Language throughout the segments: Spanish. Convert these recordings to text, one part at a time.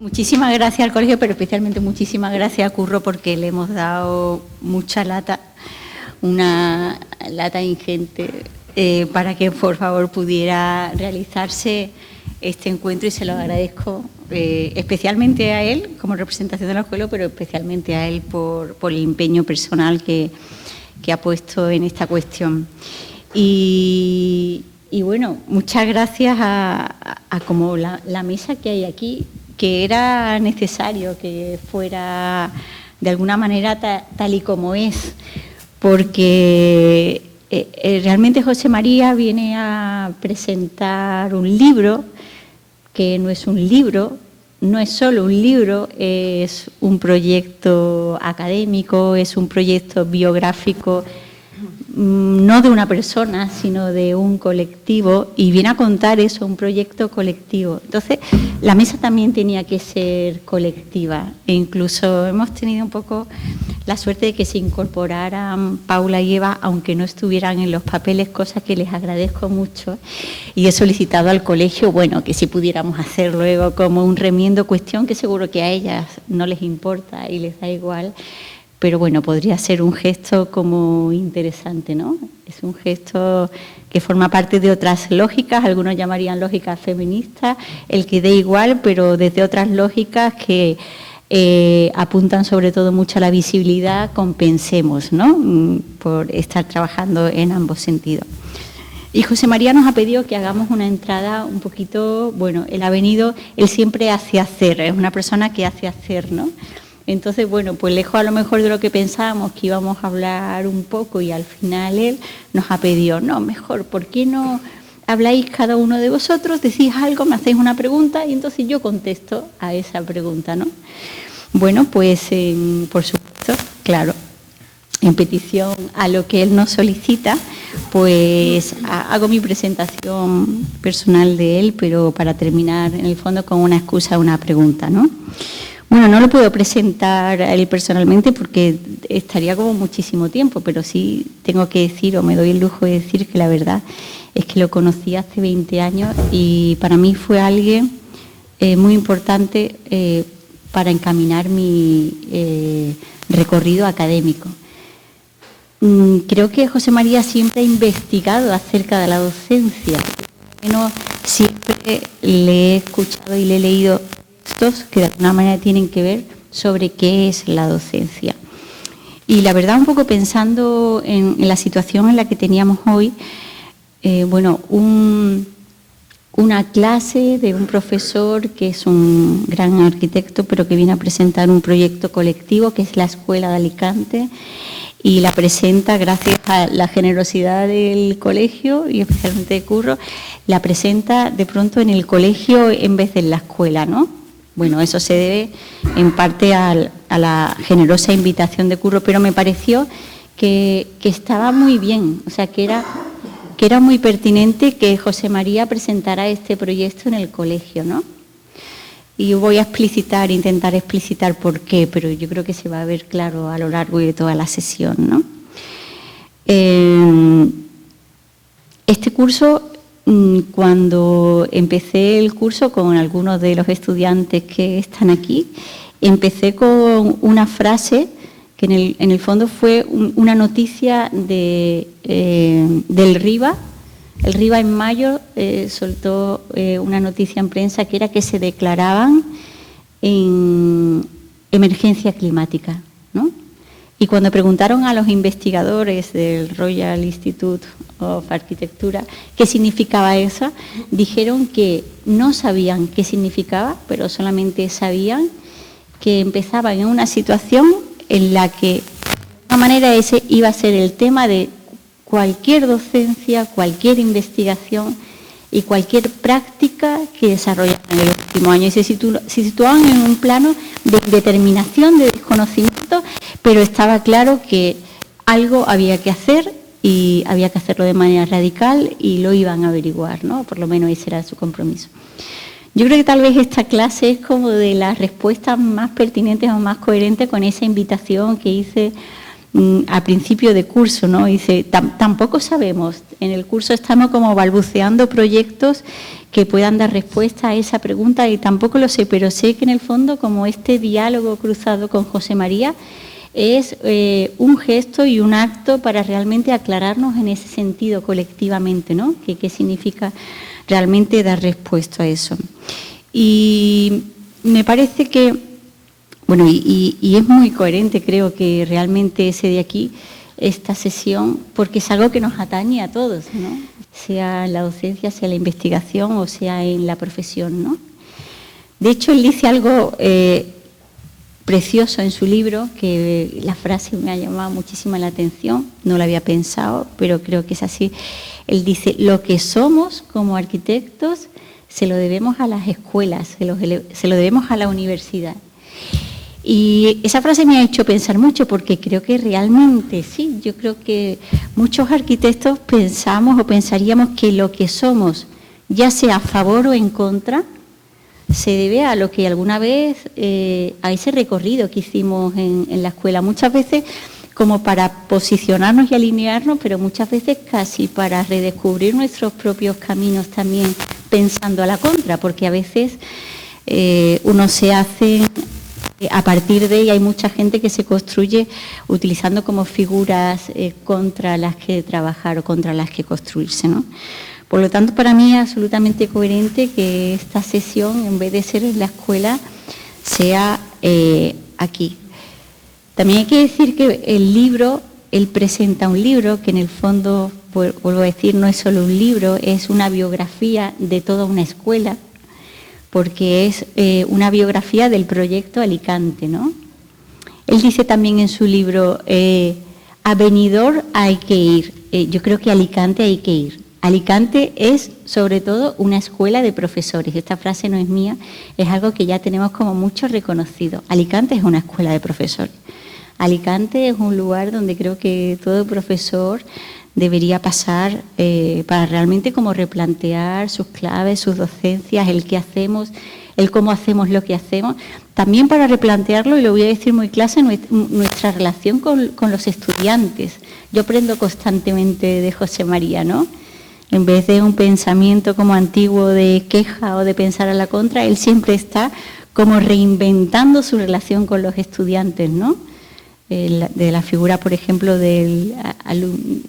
Muchísimas gracias al colegio, pero especialmente muchísimas gracias a Curro porque le hemos dado mucha lata, una lata ingente, para que por favor pudiera realizarse este encuentro, y se lo agradezco especialmente a él como representación de la escuela, pero especialmente a él por el empeño personal que ha puesto en esta cuestión. Y bueno, muchas gracias a como la mesa que hay aquí, que era necesario que fuera de alguna manera tal y como es, porque realmente José María viene a presentar un libro que no es un libro, no es solo un libro, es un proyecto académico, es un proyecto biográfico, no de una persona, sino de un colectivo, y viene a contar eso, un proyecto colectivo. Entonces, la mesa también tenía que ser colectiva, e incluso hemos tenido un poco la suerte de que se incorporaran Paula y Eva, aunque no estuvieran en los papeles, cosa que les agradezco mucho, y he solicitado al colegio, bueno, que si pudiéramos hacer luego como un remiendo, cuestión que seguro que a ellas no les importa y les da igual, pero bueno, podría ser un gesto como interesante, ¿no? Es un gesto que forma parte de otras lógicas, algunos llamarían lógicas feministas, el que dé igual, pero desde otras lógicas que apuntan sobre todo mucho a la visibilidad, compensemos, ¿no? Por estar trabajando en ambos sentidos. Y José María nos ha pedido que hagamos una entrada un poquito, bueno, él ha venido, él siempre hace hacer, es una persona que hace hacer, ¿no? Entonces, bueno, pues lejos a lo mejor de lo que pensábamos que íbamos a hablar un poco, y al final él nos ha pedido, no, mejor, ¿por qué no habláis cada uno de vosotros, decís algo, me hacéis una pregunta y entonces yo contesto a esa pregunta, ¿no? Bueno, pues por supuesto, claro, en petición a lo que él nos solicita, pues hago mi presentación personal de él, pero para terminar en el fondo con una excusa, una pregunta, ¿no? Bueno, no lo puedo presentar a él personalmente porque estaría como muchísimo tiempo, pero sí tengo que decir, o me doy el lujo de decir, que la verdad es que lo conocí hace 20 años y para mí fue alguien muy importante para encaminar mi recorrido académico. Creo que José María siempre ha investigado acerca de la docencia. Bueno, siempre le he escuchado y le he leído textos que de alguna manera tienen que ver sobre qué es la docencia. Y la verdad, un poco pensando en la situación en la que teníamos hoy, bueno, una clase de un profesor que es un gran arquitecto, pero que viene a presentar un proyecto colectivo que es la Escuela de Alicante, y la presenta gracias a la generosidad del colegio y especialmente de Curro, la presenta de pronto en el colegio en vez de en la escuela, ¿no? Bueno, eso se debe en parte a la generosa invitación de Curro, pero me pareció que estaba muy bien, o sea, que era muy pertinente que José María presentara este proyecto en el colegio, ¿no? Y yo voy a intentar explicitar por qué, pero yo creo que se va a ver claro a lo largo de toda la sesión, ¿no? Este curso, cuando empecé el curso con algunos de los estudiantes que están aquí, empecé con una frase que en el fondo fue una noticia del RIBA. El RIBA en mayo soltó una noticia en prensa que era que se declaraban en emergencia climática, ¿no? Y cuando preguntaron a los investigadores del Royal Institute of Architecture qué significaba eso, dijeron que no sabían qué significaba, pero solamente sabían que empezaban en una situación en la que, de alguna manera, ese iba a ser el tema de cualquier docencia, cualquier investigación y cualquier práctica que desarrollaran en el último año. Y se situaban en un plano de determinación, de desconocimiento, pero estaba claro que algo había que hacer y había que hacerlo de manera radical y lo iban a averiguar, ¿no? Por lo menos ese era su compromiso. Yo creo que tal vez esta clase es como de las respuestas más pertinentes o más coherentes con esa invitación que hice a principio de curso, ¿no? Dice, tampoco sabemos, en el curso estamos como balbuceando proyectos que puedan dar respuesta a esa pregunta, y tampoco lo sé, pero sé que en el fondo, como este diálogo cruzado con José María es un gesto y un acto para realmente aclararnos en ese sentido colectivamente, ¿no? ¿Qué significa realmente dar respuesta a eso? Y me parece que, bueno, y es muy coherente, creo que realmente ese de aquí, esta sesión, porque es algo que nos atañe a todos, ¿no? Sea en la docencia, sea en la investigación o sea en la profesión, ¿no? De hecho, él dice algo precioso en su libro, que la frase me ha llamado muchísimo la atención, no lo había pensado, pero creo que es así. Él dice: lo que somos como arquitectos se lo debemos a las escuelas, se lo debemos a la universidad. Y esa frase me ha hecho pensar mucho, porque creo que realmente sí, yo creo que muchos arquitectos pensamos o pensaríamos que lo que somos, ya sea a favor o en contra, se debe a lo que alguna vez, a ese recorrido que hicimos en la escuela, muchas veces como para posicionarnos y alinearnos, pero muchas veces casi para redescubrir nuestros propios caminos también, pensando a la contra, porque a veces uno se hace a partir de, y hay mucha gente que se construye utilizando como figuras contra las que trabajar o contra las que construirse, ¿no? Por lo tanto, para mí es absolutamente coherente que esta sesión, en vez de ser en la escuela, sea aquí. También hay que decir que el libro, él presenta un libro que en el fondo, vuelvo a decir, no es solo un libro, es una biografía de toda una escuela, porque es una biografía del proyecto Alicante, ¿no? Él dice también en su libro, a Benidorm hay que ir. Yo creo que a Alicante hay que ir. Alicante es, sobre todo, una escuela de profesores. Esta frase no es mía, es algo que ya tenemos como mucho reconocido. Alicante es una escuela de profesores. Alicante es un lugar donde creo que todo profesor debería pasar para realmente como replantear sus claves, sus docencias, el qué hacemos, el cómo hacemos lo que hacemos. También para replantearlo, y lo voy a decir muy claro, nuestra relación con los estudiantes. Yo aprendo constantemente de José María, ¿no? En vez de un pensamiento como antiguo de queja o de pensar a la contra, él siempre está como reinventando su relación con los estudiantes, ¿no? De la figura, por ejemplo,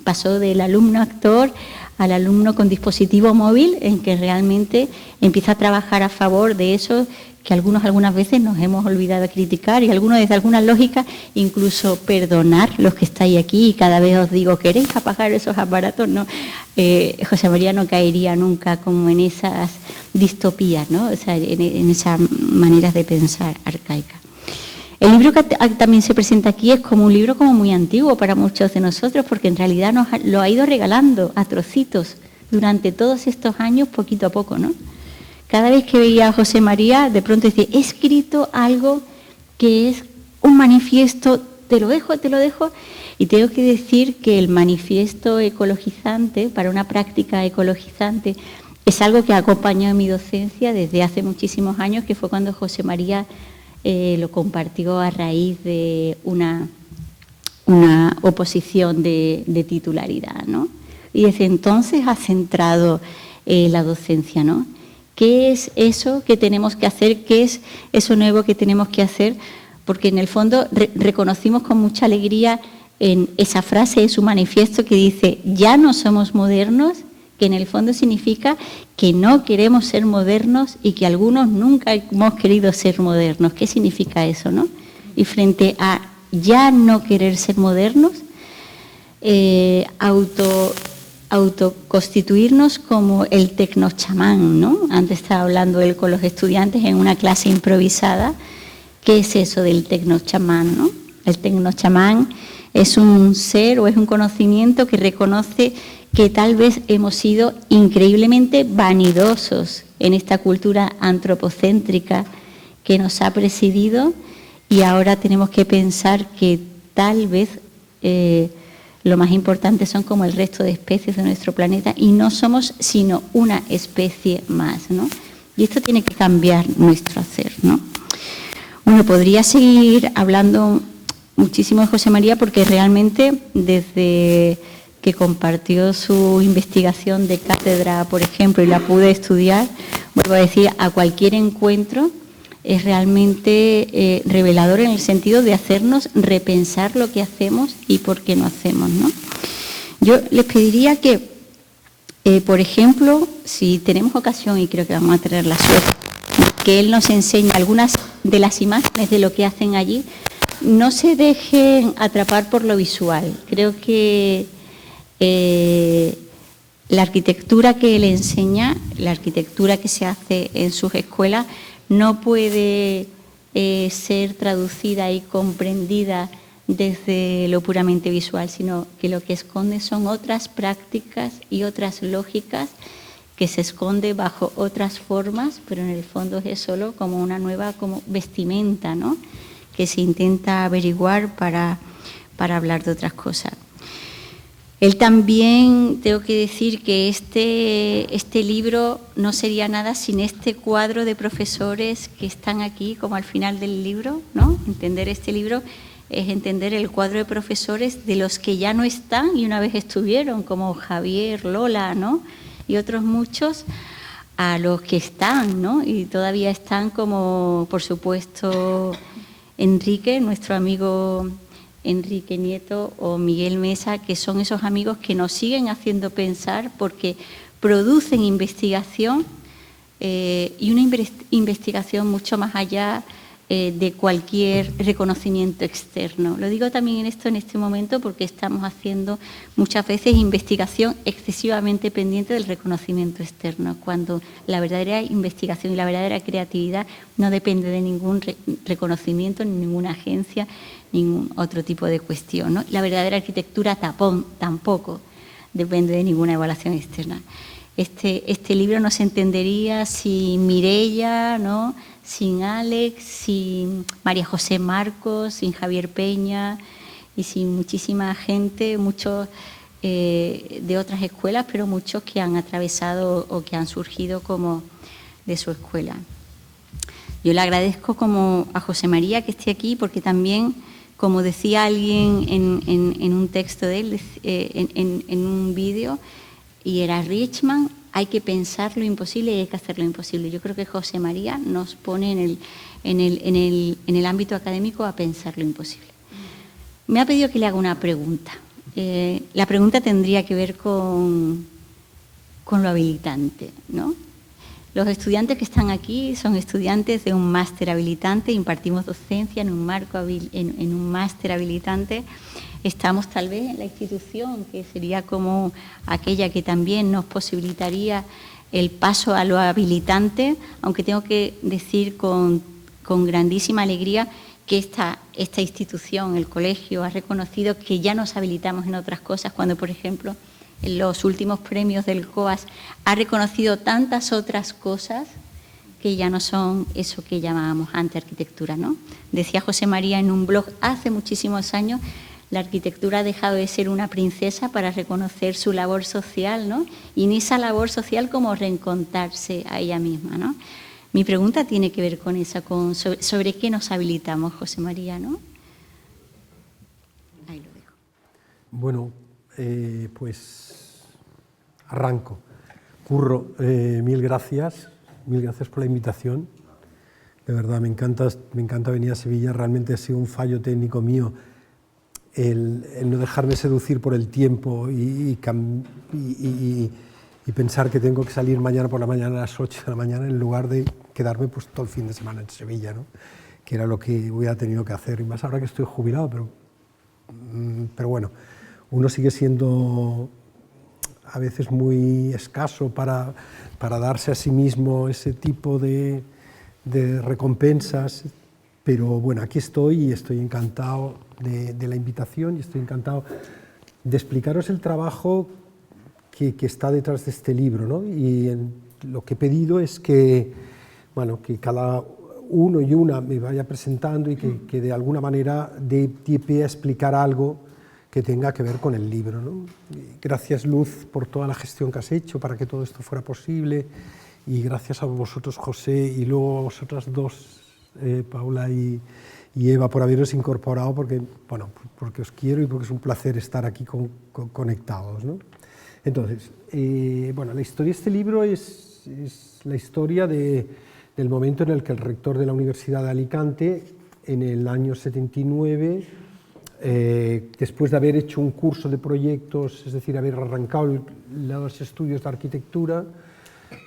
pasó del alumno actor al alumno con dispositivo móvil, en que realmente empieza a trabajar a favor de eso que algunas veces nos hemos olvidado de criticar, y algunos desde alguna lógica incluso perdonar los que estáis aquí, y cada vez os digo, ¿queréis apagar esos aparatos? No, José María no caería nunca como en esas distopías, ¿no? O sea, en esas maneras de pensar arcaicas. El libro que también se presenta aquí es como un libro como muy antiguo para muchos de nosotros, porque en realidad nos lo ha ido regalando a trocitos durante todos estos años, poquito a poco, ¿no? Cada vez que veía a José María, de pronto decía, he escrito algo que es un manifiesto, te lo dejo, y tengo que decir que el manifiesto ecologizante, para una práctica ecologizante, es algo que ha acompañado mi docencia desde hace muchísimos años, que fue cuando José María lo compartió a raíz de una oposición de titularidad, ¿no? Y desde entonces ha centrado la docencia, ¿no? ¿Qué es eso que tenemos que hacer? ¿Qué es eso nuevo que tenemos que hacer? Porque en el fondo reconocimos con mucha alegría en esa frase de su manifiesto que dice, ya no somos modernos, que en el fondo significa que no queremos ser modernos y que algunos nunca hemos querido ser modernos. ¿Qué significa eso, no? Y frente a ya no querer ser modernos, autoconstituirnos como el tecnochamán, ¿no? Antes estaba hablando él con los estudiantes en una clase improvisada. ¿Qué es eso del tecnochamán, no? El tecnochamán es un ser o es un conocimiento que reconoce que tal vez hemos sido increíblemente vanidosos en esta cultura antropocéntrica que nos ha presidido, y ahora tenemos que pensar que tal vez lo más importante son como el resto de especies de nuestro planeta, y no somos sino una especie más, ¿no? Y esto tiene que cambiar nuestro hacer, ¿no? Bueno, podría seguir hablando muchísimo de José María, porque realmente desde que compartió su investigación de cátedra, por ejemplo, y la pude estudiar, vuelvo a decir, a cualquier encuentro es realmente revelador en el sentido de hacernos repensar lo que hacemos y por qué no hacemos, ¿no? Yo les pediría que, por ejemplo, si tenemos ocasión, y creo que vamos a tener la suerte, que él nos enseñe algunas de las imágenes de lo que hacen allí, no se dejen atrapar por lo visual. Creo que la arquitectura que él enseña, la arquitectura que se hace en sus escuelas, no puede ser traducida y comprendida desde lo puramente visual, sino que lo que esconde son otras prácticas y otras lógicas que se esconde bajo otras formas, pero en el fondo es solo como una nueva como vestimenta, ¿no?, que se intenta averiguar para hablar de otras cosas. Él también, tengo que decir que este libro no sería nada sin este cuadro de profesores que están aquí, como al final del libro, ¿no? Entender este libro es entender el cuadro de profesores de los que ya no están y una vez estuvieron, como Javier, Lola, ¿no?, y otros muchos, a los que están, ¿no?, y todavía están, como por supuesto Enrique, nuestro amigo Enrique Nieto, o Miguel Mesa, que son esos amigos que nos siguen haciendo pensar porque producen investigación y una investigación mucho más allá de cualquier reconocimiento externo. Lo digo también en este momento porque estamos haciendo muchas veces investigación excesivamente pendiente del reconocimiento externo, cuando la verdadera investigación y la verdadera creatividad no depende de ningún reconocimiento, ni ninguna agencia, ningún otro tipo de cuestión, ¿no? La verdadera arquitectura tampoco depende de ninguna evaluación externa. Este libro no se entendería sin Mireia, ¿no?, sin Alex, sin María José Marcos, sin Javier Peña y sin muchísima gente, muchos de otras escuelas, pero muchos que han atravesado o que han surgido como de su escuela. Yo le agradezco como a José María que esté aquí, porque también, como decía alguien en un texto de él, en un vídeo, y era Richman, hay que pensar lo imposible y hay que hacer lo imposible. Yo creo que José María nos pone en el ámbito académico a pensar lo imposible. Me ha pedido que le haga una pregunta. La pregunta tendría que ver con lo habilitante, ¿no? Los estudiantes que están aquí son estudiantes de un máster habilitante, impartimos docencia en un máster habilitante. Estamos tal vez en la institución que sería como aquella que también nos posibilitaría el paso a lo habilitante, aunque tengo que decir con grandísima alegría que esta institución, el colegio, ha reconocido que ya nos habilitamos en otras cosas, cuando, por ejemplo, en los últimos premios del COAS ha reconocido tantas otras cosas que ya no son eso que llamábamos antes arquitectura, ¿no? Decía José María en un blog hace muchísimos años: la arquitectura ha dejado de ser una princesa para reconocer su labor social, ¿no? Y en esa labor social como reencontrarse a ella misma, ¿no? Mi pregunta tiene que ver con esa, sobre qué nos habilitamos, José María, ¿no? Ahí lo dejo. Bueno, pues arranco. Curro, mil gracias por la invitación. De verdad, me encanta venir a Sevilla. Realmente ha sido un fallo técnico mío el no dejarme seducir por el tiempo y pensar que tengo que salir mañana por la mañana a las 8 de la mañana en lugar de quedarme pues todo el fin de semana en Sevilla, ¿no?, que era lo que hubiera tenido que hacer. Y más ahora que estoy jubilado, pero bueno, uno sigue siendo a veces muy escaso para darse a sí mismo ese tipo de recompensas, pero bueno, aquí estoy y estoy encantado de la invitación y estoy encantado de explicaros el trabajo que está detrás de este libro, ¿no? Y lo que he pedido es que, bueno, que cada uno y una me vaya presentando y que de alguna manera dé pie a explicar algo que tenga que ver con el libro, ¿no? Gracias, Luz, por toda la gestión que has hecho para que todo esto fuera posible, y gracias a vosotros, José, y luego a vosotras dos, Paula y y Eva por haberos incorporado, porque, bueno, porque os quiero y porque es un placer estar aquí conectados, ¿no? Entonces, bueno, la historia de este libro es la historia del momento en el que el rector de la Universidad de Alicante, en el año 79, después de haber hecho un curso de proyectos, es decir, haber arrancado los estudios de arquitectura,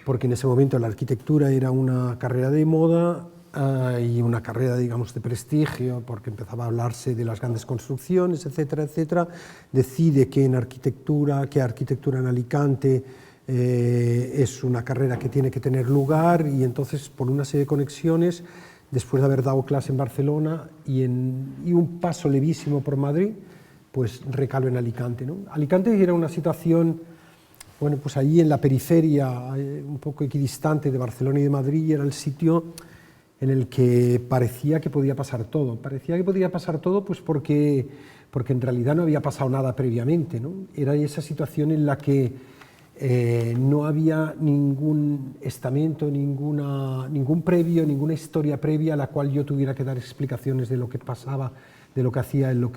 porque en ese momento la arquitectura era una carrera de moda y una carrera, digamos, de prestigio, porque empezaba a hablarse de las grandes construcciones, etcétera, etcétera, decide que arquitectura en Alicante es una carrera que tiene que tener lugar, y entonces, por una serie de conexiones, después de haber dado clase en Barcelona y un paso levísimo por Madrid, pues recalo en Alicante, ¿no? Alicante era una situación, bueno, pues allí en la periferia, un poco equidistante de Barcelona y de Madrid, era el sitio en el que parecía que podía pasar todo. Parecía que podía pasar todo pues porque en realidad no había pasado nada previamente, ¿no? Era esa situación en la que no había ningún estamento, ningún previo, ninguna historia previa a la cual yo tuviera que dar explicaciones de lo que pasaba, de lo que hacía, y lo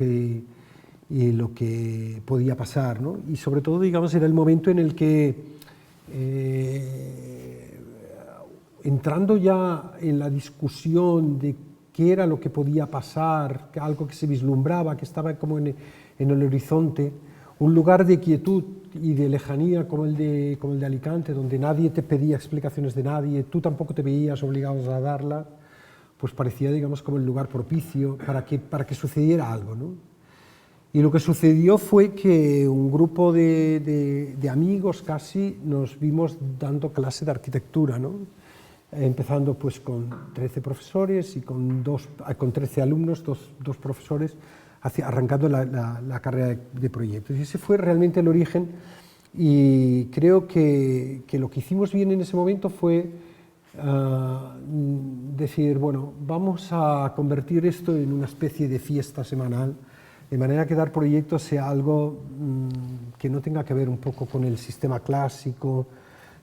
que podía pasar, ¿no? Y sobre todo, digamos, era el momento en el que, entrando ya en la discusión de qué era lo que podía pasar, algo que se vislumbraba, que estaba como en el horizonte, un lugar de quietud y de lejanía como el de Alicante, donde nadie te pedía explicaciones de nadie, tú tampoco te veías obligado a darla, pues parecía, digamos, como el lugar propicio para que sucediera algo, ¿no? Y lo que sucedió fue que un grupo de amigos casi nos vimos dando clase de arquitectura, ¿no? Empezando pues con 13 profesores y con 13 alumnos, dos profesores, arrancando la carrera de proyectos. Y ese fue realmente el origen, y creo que lo que hicimos bien en ese momento fue decir, bueno, vamos a convertir esto en una especie de fiesta semanal, de manera que dar proyectos sea algo que no tenga que ver un poco con el sistema clásico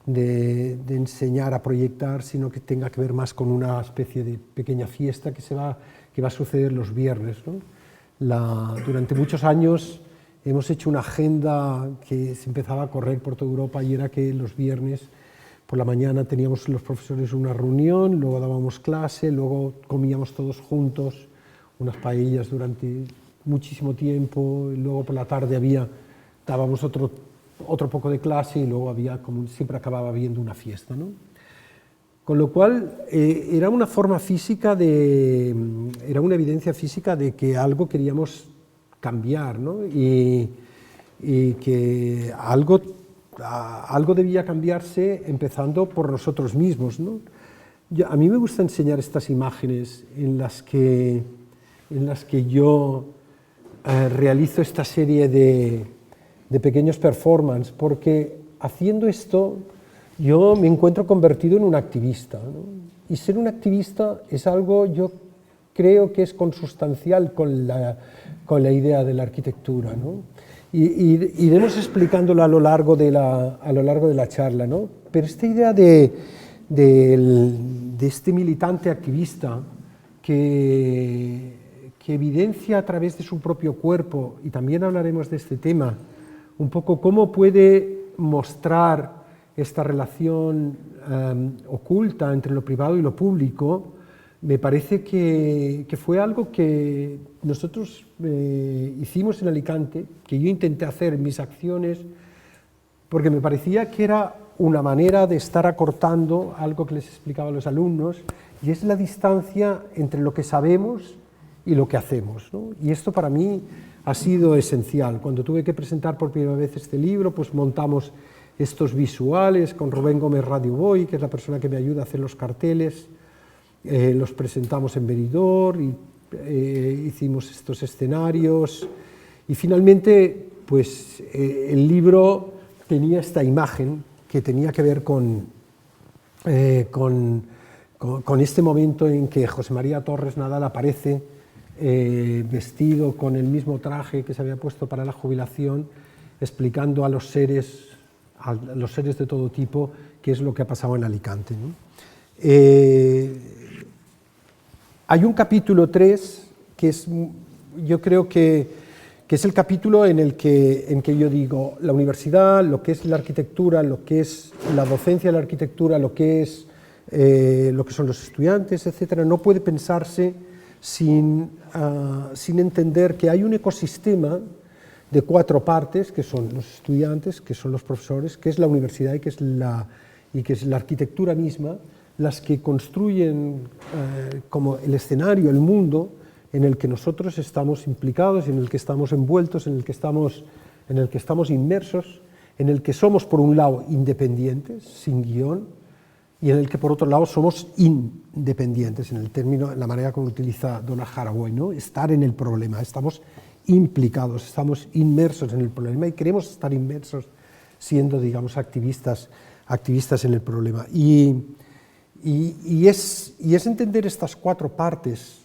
de enseñar a proyectar, sino que tenga que ver más con una especie de pequeña fiesta que va a suceder los viernes, ¿no? Durante muchos años hemos hecho una agenda que se empezaba a correr por toda Europa, y era que los viernes por la mañana teníamos los profesores una reunión, luego dábamos clase, luego comíamos todos juntos unas paellas durante muchísimo tiempo, y luego por la tarde dábamos otro poco de clase, y luego como siempre acababa habiendo una fiesta, ¿no? Con lo cual era una forma física era una evidencia física de que algo queríamos cambiar, ¿no? Y que algo debía cambiarse empezando por nosotros mismos, ¿no? A mí me gusta enseñar estas imágenes en las que yo realizo esta serie de pequeños performances, porque haciendo esto yo me encuentro convertido en un activista, ¿no? Y ser un activista es algo, yo creo que es consustancial con la idea de la arquitectura, ¿no? Y iremos explicándolo a lo largo de la charla, ¿no? Pero esta idea de este militante activista que evidencia a través de su propio cuerpo, y también hablaremos de este tema, un poco cómo puede mostrar esta relación oculta entre lo privado y lo público, me parece que fue algo que nosotros hicimos en Alicante, que yo intenté hacer en mis acciones, porque me parecía que era una manera de estar acortando algo que les explicaba a los alumnos, y es la distancia entre lo que sabemos y lo que hacemos, ¿no? Y esto para mí ha sido esencial. Cuando tuve que presentar por primera vez este libro, pues montamos estos visuales con Rubén Gómez Radio Boy, que es la persona que me ayuda a hacer los carteles, los presentamos en Benidorm y hicimos estos escenarios, y finalmente pues el libro tenía esta imagen que tenía que ver con este momento en que José María Torres Nadal aparece vestido con el mismo traje que se había puesto para la jubilación, explicando a los seres de todo tipo qué es lo que ha pasado en Alicante, ¿no? Hay un capítulo 3 que es, yo creo que es el capítulo en que yo digo, la universidad, lo que es la arquitectura, lo que es la docencia de la arquitectura, lo que son los estudiantes, etcétera, no puede pensarse sin entender que hay un ecosistema de 4 partes, que son los estudiantes, que son los profesores, que es la universidad y que es la arquitectura misma, las que construyen como el escenario, el mundo en el que nosotros estamos implicados, en el que estamos envueltos, en el que estamos inmersos, en el que somos, por un lado, independientes, sin guión, y en el que, por otro lado, somos independientes, en el término, en la manera como utiliza Donna Haraway, ¿no? Estar en el problema, estamos implicados, estamos inmersos en el problema y queremos estar inmersos siendo, digamos, activistas en el problema. Y es entender estas 4 partes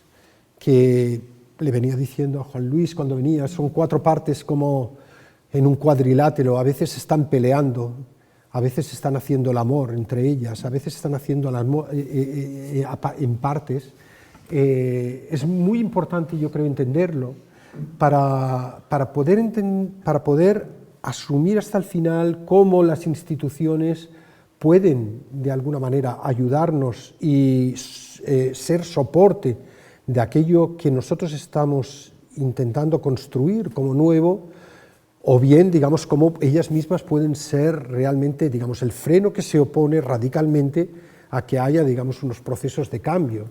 que le venía diciendo a Juan Luis cuando venía, son 4 partes como en un cuadrilátero, a veces están peleando, a veces están haciendo el amor entre ellas, a veces están haciendo el amor en partes. Es muy importante, yo creo, entenderlo para poder asumir hasta el final cómo las instituciones pueden, de alguna manera, ayudarnos y ser soporte de aquello que nosotros estamos intentando construir como nuevo, o bien, digamos, cómo ellas mismas pueden ser realmente, digamos, el freno que se opone radicalmente a que haya, digamos, unos procesos de cambio.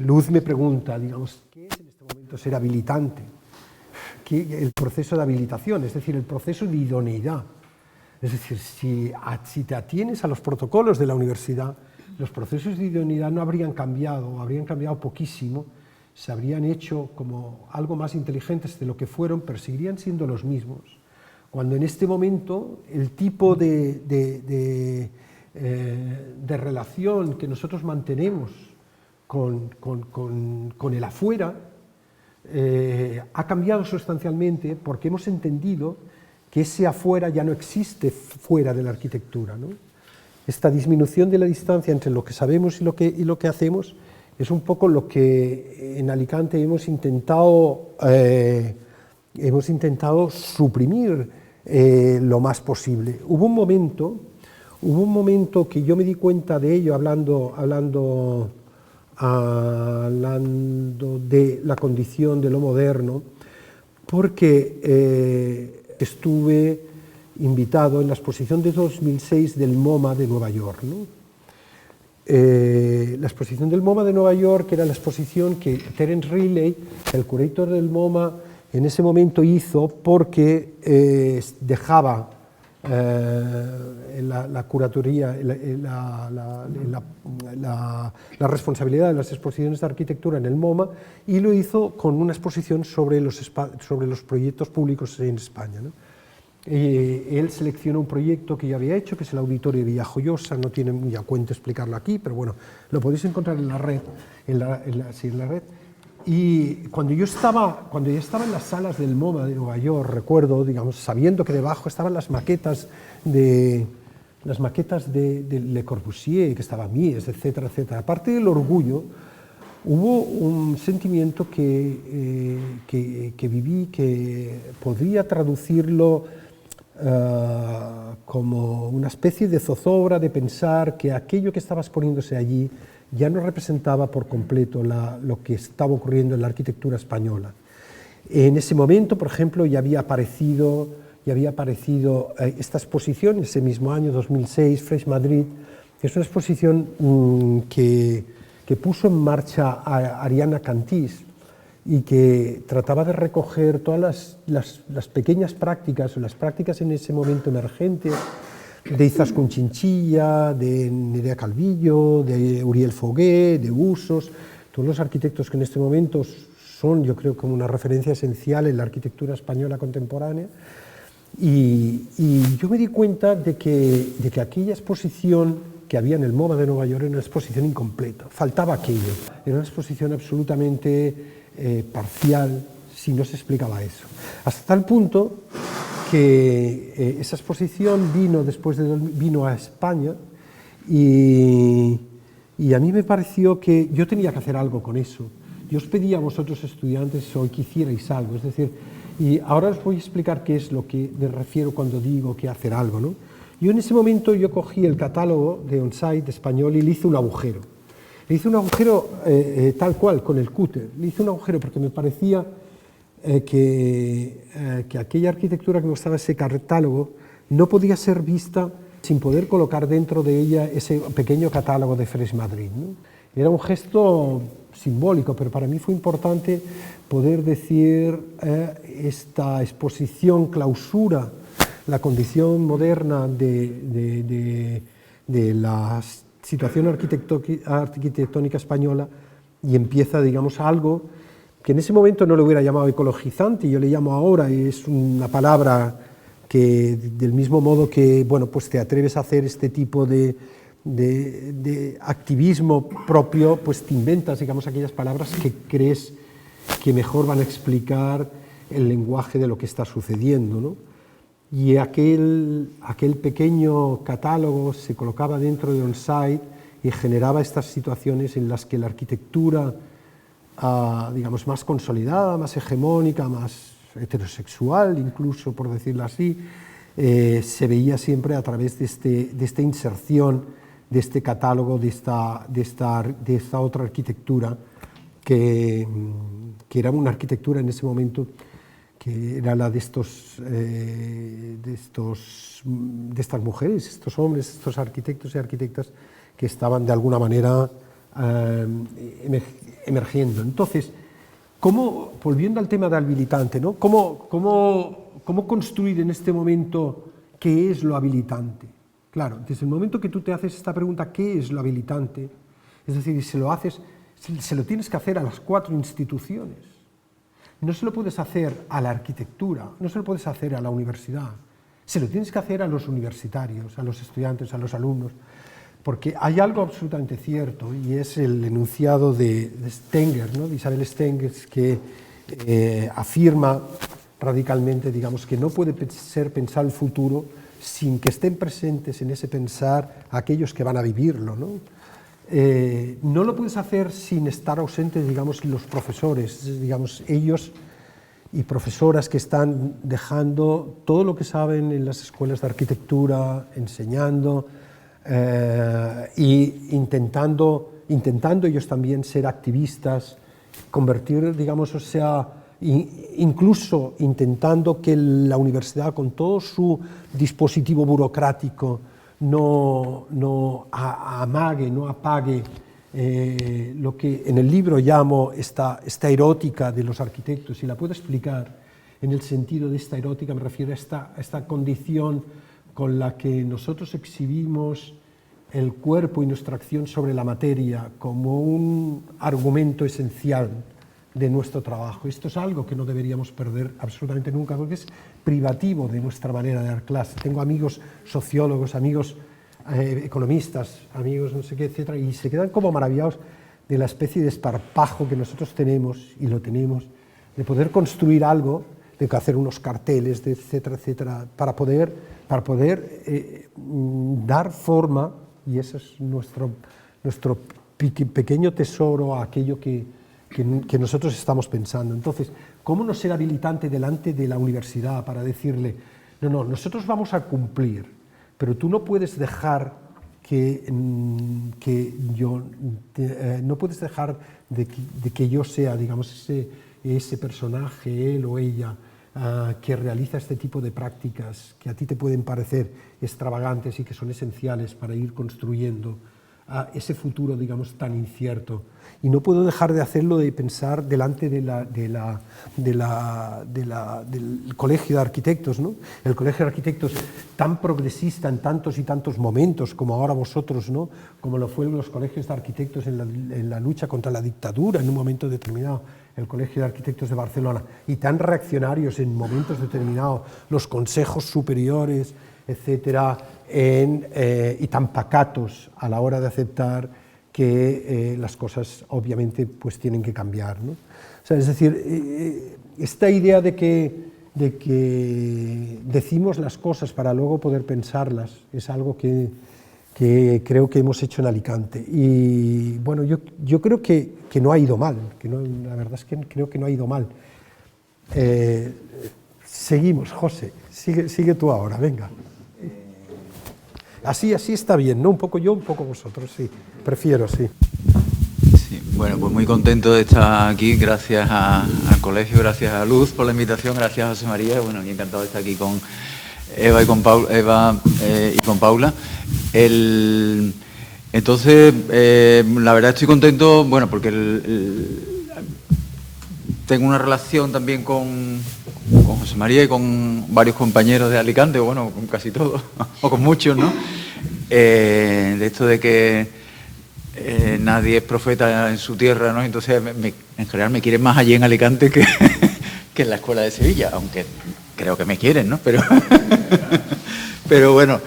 Luz me pregunta, digamos, ¿qué es en este momento ser habilitante? El proceso de habilitación, es decir, el proceso de idoneidad. Es decir, si te atienes a los protocolos de la universidad, los procesos de idoneidad no habrían cambiado, habrían cambiado poquísimo, se habrían hecho como algo más inteligentes de lo que fueron, pero seguirían siendo los mismos. Cuando en este momento el tipo de relación que nosotros mantenemos con el afuera ha cambiado sustancialmente porque hemos entendido que ese afuera ya no existe fuera de la arquitectura, ¿no? Esta disminución de la distancia entre lo que sabemos y lo que hacemos es un poco lo que en Alicante hemos intentado suprimir lo más posible. Hubo un momento que yo me di cuenta de ello hablando de la condición de lo moderno, porque estuve invitado en la exposición de 2006 del MoMA de Nueva York, ¿no? La exposición del MoMA de Nueva York era la exposición que Terence Riley, el curator del MoMA, en ese momento hizo porque dejaba la curatoría, la responsabilidad de las exposiciones de arquitectura en el MoMA, y lo hizo con una exposición sobre los proyectos públicos en España, ¿no? Él seleccionó un proyecto que ya había hecho, que es el Auditorio de Villajoyosa, no tiene muy a cuento explicarlo aquí, pero bueno, lo podéis encontrar en la red, en la red. Y cuando yo estaba en las salas del MoMA de Nueva York, recuerdo, digamos, sabiendo que debajo estaban las maquetas de Le Corbusier, que estaba Mies, etcétera, etcétera. Aparte del orgullo, hubo un sentimiento que viví, que podría traducirlo como una especie de zozobra de pensar que aquello que estaba exponiéndose allí ya no representaba por completo lo que estaba ocurriendo en la arquitectura española. En ese momento, por ejemplo, ya había aparecido esta exposición, ese mismo año, 2006, Fresh Madrid, que es una exposición que puso en marcha a Ariana Cantís y que trataba de recoger todas las pequeñas prácticas, o las prácticas en ese momento emergentes, de Izaskun Chinchilla, de Nerea Calvillo, de Uriel Fogué, de Usos, todos los arquitectos que en este momento son, yo creo, como una referencia esencial en la arquitectura española contemporánea. Y yo me di cuenta de que aquella exposición que había en el MoMA de Nueva York era una exposición incompleta, faltaba aquello, era una exposición absolutamente parcial si no se explicaba eso. Hasta tal punto que esa exposición vino a España y Y a mí me pareció que yo tenía que hacer algo con eso. Yo os pedía a vosotros estudiantes hoy que hicierais algo, es decir, y ahora os voy a explicar qué es lo que me refiero cuando digo que hacer algo, ¿no? Yo en ese momento yo cogí el catálogo de On-Site español y le hice un agujero. Le hice un agujero tal cual, con el cúter. Le hice un agujero porque me parecía que aquella arquitectura que mostraba ese catálogo no podía ser vista sin poder colocar dentro de ella ese pequeño catálogo de Fresh Madrid, ¿no? Era un gesto simbólico, pero para mí fue importante poder decir esta exposición clausura la condición moderna de la situación arquitectónica española y empieza, digamos, algo que en ese momento no le hubiera llamado ecologizante, yo le llamo ahora, y es una palabra que del mismo modo que, bueno, pues te atreves a hacer este tipo de activismo propio, pues te inventas, digamos, aquellas palabras que crees que mejor van a explicar el lenguaje de lo que está sucediendo, ¿no? Y aquel pequeño catálogo se colocaba dentro de On-Site y generaba estas situaciones en las que la arquitectura, digamos, más consolidada, más hegemónica, más heterosexual, incluso, por decirlo así, se veía siempre a través de esta inserción, de este catálogo, de esta otra arquitectura, que era una arquitectura en ese momento que era la de estas mujeres, estos hombres, estos arquitectos y arquitectas que estaban de alguna manera emergiendo. Entonces, volviendo al tema del habilitante, ¿no? ¿Cómo construir en este momento qué es lo habilitante? Claro, desde el momento que tú te haces esta pregunta, ¿qué es lo habilitante? Es decir, se lo tienes que hacer a las 4 instituciones. No se lo puedes hacer a la arquitectura, no se lo puedes hacer a la universidad, se lo tienes que hacer a los universitarios, a los estudiantes, a los alumnos, porque hay algo absolutamente cierto, y es el enunciado de Stenger, ¿no? De Isabel Stenger, que afirma radicalmente, digamos, que no puede ser pensar el futuro sin que estén presentes en ese pensar aquellos que van a vivirlo, ¿no? No lo puedes hacer sin estar ausentes, digamos, los profesores, digamos, ellos y profesoras que están dejando todo lo que saben en las escuelas de arquitectura, enseñando e intentando ellos también ser activistas, convertir, digamos, o sea, incluso intentando que la universidad, con todo su dispositivo burocrático, no amague, no apague lo que en el libro llamo esta erótica de los arquitectos, y la puedo explicar en el sentido de esta erótica, me refiero a esta condición con la que nosotros exhibimos el cuerpo y nuestra acción sobre la materia como un argumento esencial de nuestro trabajo. Esto es algo que no deberíamos perder absolutamente nunca, porque es privativo de nuestra manera de dar clase. Tengo amigos sociólogos, amigos economistas, amigos no sé qué, etcétera, y se quedan como maravillados de la especie de esparpajo que nosotros tenemos, y lo tenemos, de poder construir algo, de hacer unos carteles, etcétera, etcétera, para poder dar forma, y ese es nuestro pequeño tesoro a aquello que nosotros estamos pensando. Entonces, ¿cómo no ser habilitante delante de la universidad para decirle, no, nosotros vamos a cumplir, pero tú no puedes dejar no puedes dejar de que yo sea, digamos, ese personaje, él o ella, que realiza este tipo de prácticas que a ti te pueden parecer extravagantes y que son esenciales para ir construyendo ese futuro, digamos, tan incierto. Y no puedo dejar de hacerlo, de pensar delante del Colegio de Arquitectos, ¿no? El Colegio de Arquitectos tan progresista en tantos y tantos momentos como ahora vosotros, ¿no? Como lo fue en los colegios de arquitectos en la lucha contra la dictadura en un momento determinado, el Colegio de Arquitectos de Barcelona, y tan reaccionarios en momentos determinados, los consejos superiores, etcétera, y tan pacatos a la hora de aceptar que las cosas obviamente pues tienen que cambiar, ¿no? O sea, es decir, esta idea de que decimos las cosas para luego poder pensarlas es algo que que creo que hemos hecho en Alicante. Y bueno, yo creo que no ha ido mal, la verdad es que creo que no ha ido mal. Seguimos, José, sigue tú ahora, venga. Así está bien, ¿no? Un poco yo, un poco vosotros, sí, prefiero, sí. Sí, bueno, pues muy contento de estar aquí, gracias al colegio, gracias a Luz por la invitación, gracias a José María, bueno, y encantado de estar aquí con Eva y con Paula. Entonces, la verdad estoy contento, bueno, porque tengo una relación también con José María y con varios compañeros de Alicante, bueno, con casi todos, o con muchos, ¿no? De esto de que nadie es profeta en su tierra, ¿no? Entonces, en general me quieren más allí en Alicante que en la Escuela de Sevilla, aunque creo que me quieren, ¿no? Pero bueno,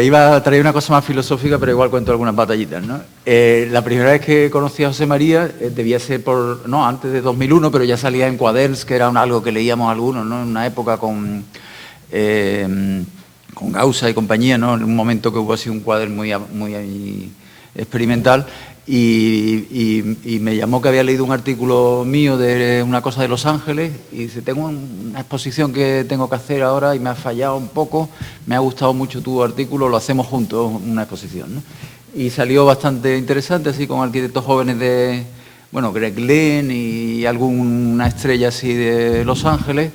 iba a traer una cosa más filosófica, pero igual cuento algunas batallitas, ¿no? La primera vez que conocí a José María debía ser antes de 2001, pero ya salía en Quaderns, que era algo que leíamos algunos, ¿no? En una época con Gausa y compañía, ¿no? En un momento que hubo así un Quaderns muy experimental. Y me llamó que había leído un artículo mío de una cosa de Los Ángeles y dice, tengo una exposición que tengo que hacer ahora y me ha fallado un poco, me ha gustado mucho tu artículo, lo hacemos juntos, una exposición, ¿no? Y salió bastante interesante, así con arquitectos jóvenes de, bueno, Greg Lynn y alguna estrella así de Los Ángeles.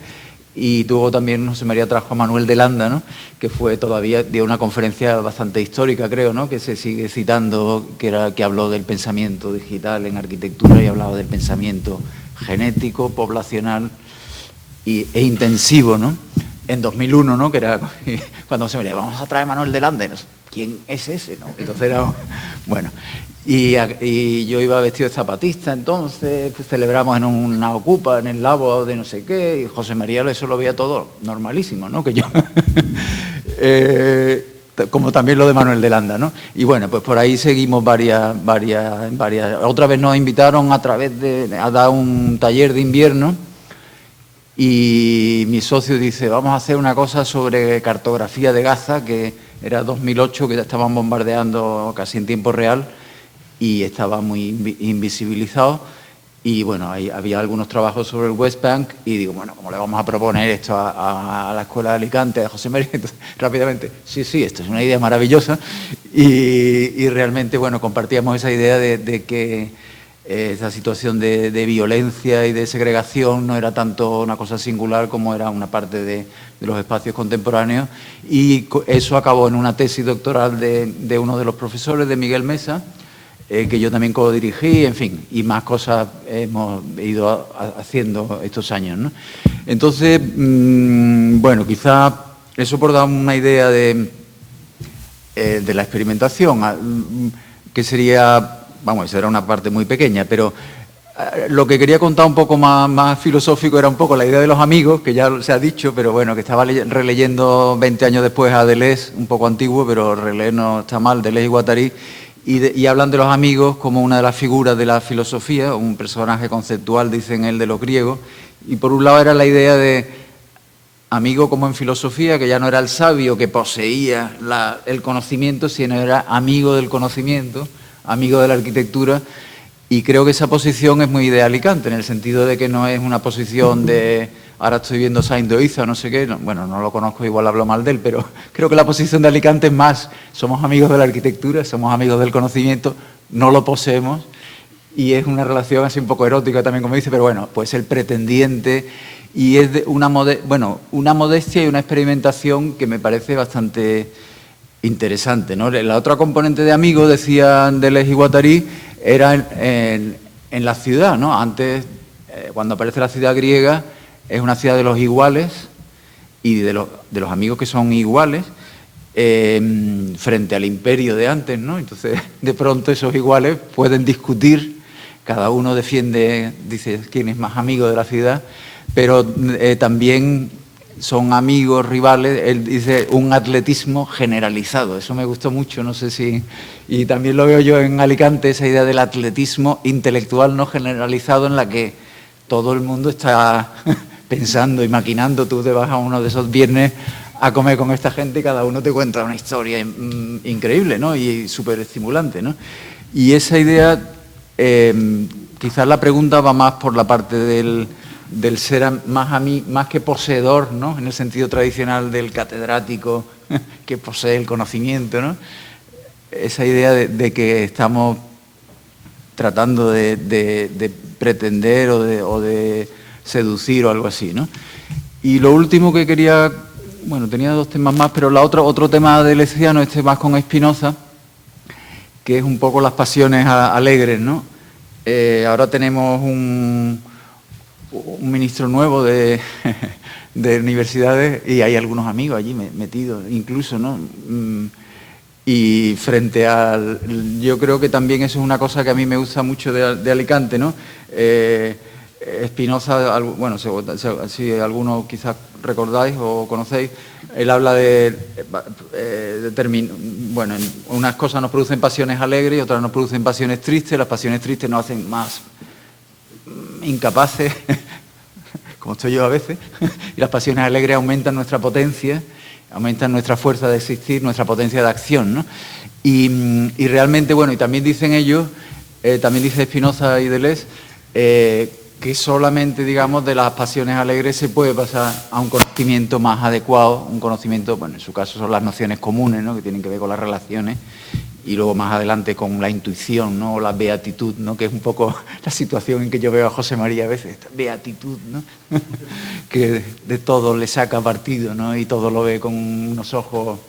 Y tuvo también, José María trajo a Manuel de Landa, ¿no? Que fue todavía, dio una conferencia bastante histórica, creo, ¿no? Que se sigue citando, que habló del pensamiento digital en arquitectura y hablaba del pensamiento genético, poblacional e intensivo, ¿no? En 2001, ¿no? Que era cuando José María, vamos a traer a Manuel de Landa. ¿Quién es ese, no? Entonces era, bueno... Y yo iba vestido de zapatista, entonces pues, celebramos en una ocupa, en el Labo de no sé qué, y José María eso lo veía todo normalísimo, ¿no? Que yo, como también lo de Manuel de Landa, ¿no? Y bueno, pues por ahí seguimos varias. Otra vez nos invitaron a dar un taller de invierno y mi socio dice, vamos a hacer una cosa sobre cartografía de Gaza, que era 2008, que ya estaban bombardeando casi en tiempo real, y estaba muy invisibilizado, y bueno, ahí había algunos trabajos sobre el West Bank, y digo, bueno, ¿cómo le vamos a proponer esto a la Escuela de Alicante, a José María? Entonces, rápidamente, sí, esto es una idea maravillosa, y realmente, bueno, compartíamos esa idea de que esa situación de violencia y de segregación no era tanto una cosa singular como era una parte de los espacios contemporáneos, y eso acabó en una tesis doctoral de uno de los profesores, de Miguel Mesa, que yo también codirigí, en fin, y más cosas hemos ido haciendo estos años, ¿no? Entonces, bueno, quizá eso por dar una idea de la experimentación, que sería, vamos, esa era una parte muy pequeña, pero lo que quería contar un poco más filosófico era un poco la idea de los amigos, que ya se ha dicho, pero bueno, que estaba releyendo 20 años después a Deleuze, un poco antiguo, pero releer no está mal, Deleuze y Guattari, y hablan de los amigos como una de las figuras de la filosofía, un personaje conceptual, dicen él, de los griegos, y por un lado era la idea de amigo como en filosofía, que ya no era el sabio que poseía el conocimiento, sino era amigo del conocimiento, amigo de la arquitectura, y creo que esa posición es muy de Alicante, en el sentido de que no es una posición de ahora estoy viendo Saint Oiza o no sé qué, bueno, no lo conozco, igual hablo mal de él, pero creo que la posición de Alicante es más, somos amigos de la arquitectura, somos amigos del conocimiento, no lo poseemos, y es una relación así un poco erótica también, como dice, pero bueno, pues el pretendiente, y es de una modestia y una experimentación que me parece bastante interesante, ¿no? La otra componente de amigos, decían Deleuze y Guattari, era en la ciudad, ¿no? Antes, cuando aparece la ciudad griega, es una ciudad de los iguales y de los amigos que son iguales frente al imperio de antes, ¿no? Entonces, de pronto esos iguales pueden discutir, cada uno defiende, dice, quién es más amigo de la ciudad, pero también son amigos, rivales, él dice un atletismo generalizado, eso me gustó mucho, no sé si... Y también lo veo yo en Alicante, esa idea del atletismo intelectual no generalizado en la que todo el mundo está pensando y maquinando. Tú te vas a uno de esos viernes a comer con esta gente y cada uno te cuenta una historia increíble, ¿no? Y súper estimulante, ¿no? Y esa idea, quizás la pregunta va más por la parte del ser más que poseedor, ¿no? En el sentido tradicional del catedrático que posee el conocimiento, ¿no? Esa idea de que estamos tratando de pretender o de seducir o algo así, ¿no? Y lo último que quería, bueno, tenía dos temas más, pero otro tema de Leciano, más con Spinoza, que es un poco las pasiones alegres, ¿no? Ahora tenemos un ministro nuevo de universidades y hay algunos amigos allí metidos, incluso, ¿no? Y frente al... Yo creo que también eso es una cosa que a mí me gusta mucho de Alicante, ¿no? Spinoza, bueno, si algunos quizás recordáis o conocéis, él habla bueno, unas cosas nos producen pasiones alegres y otras nos producen pasiones tristes. Las pasiones tristes nos hacen más incapaces, como estoy yo a veces, y las pasiones alegres aumentan nuestra potencia, aumentan nuestra fuerza de existir, nuestra potencia de acción, ¿no? Y realmente, bueno, y también dicen ellos, también dice Spinoza y Deleuze, que solamente, digamos, de las pasiones alegres se puede pasar a un conocimiento más adecuado, un conocimiento, bueno, en su caso son las nociones comunes, ¿no? Que tienen que ver con las relaciones, y luego más adelante con la intuición, ¿no? O la beatitud, ¿no? Que es un poco la situación en que yo veo a José María a veces, esta beatitud, ¿no? Que de todo le saca partido, ¿no? Y todo lo ve con unos ojos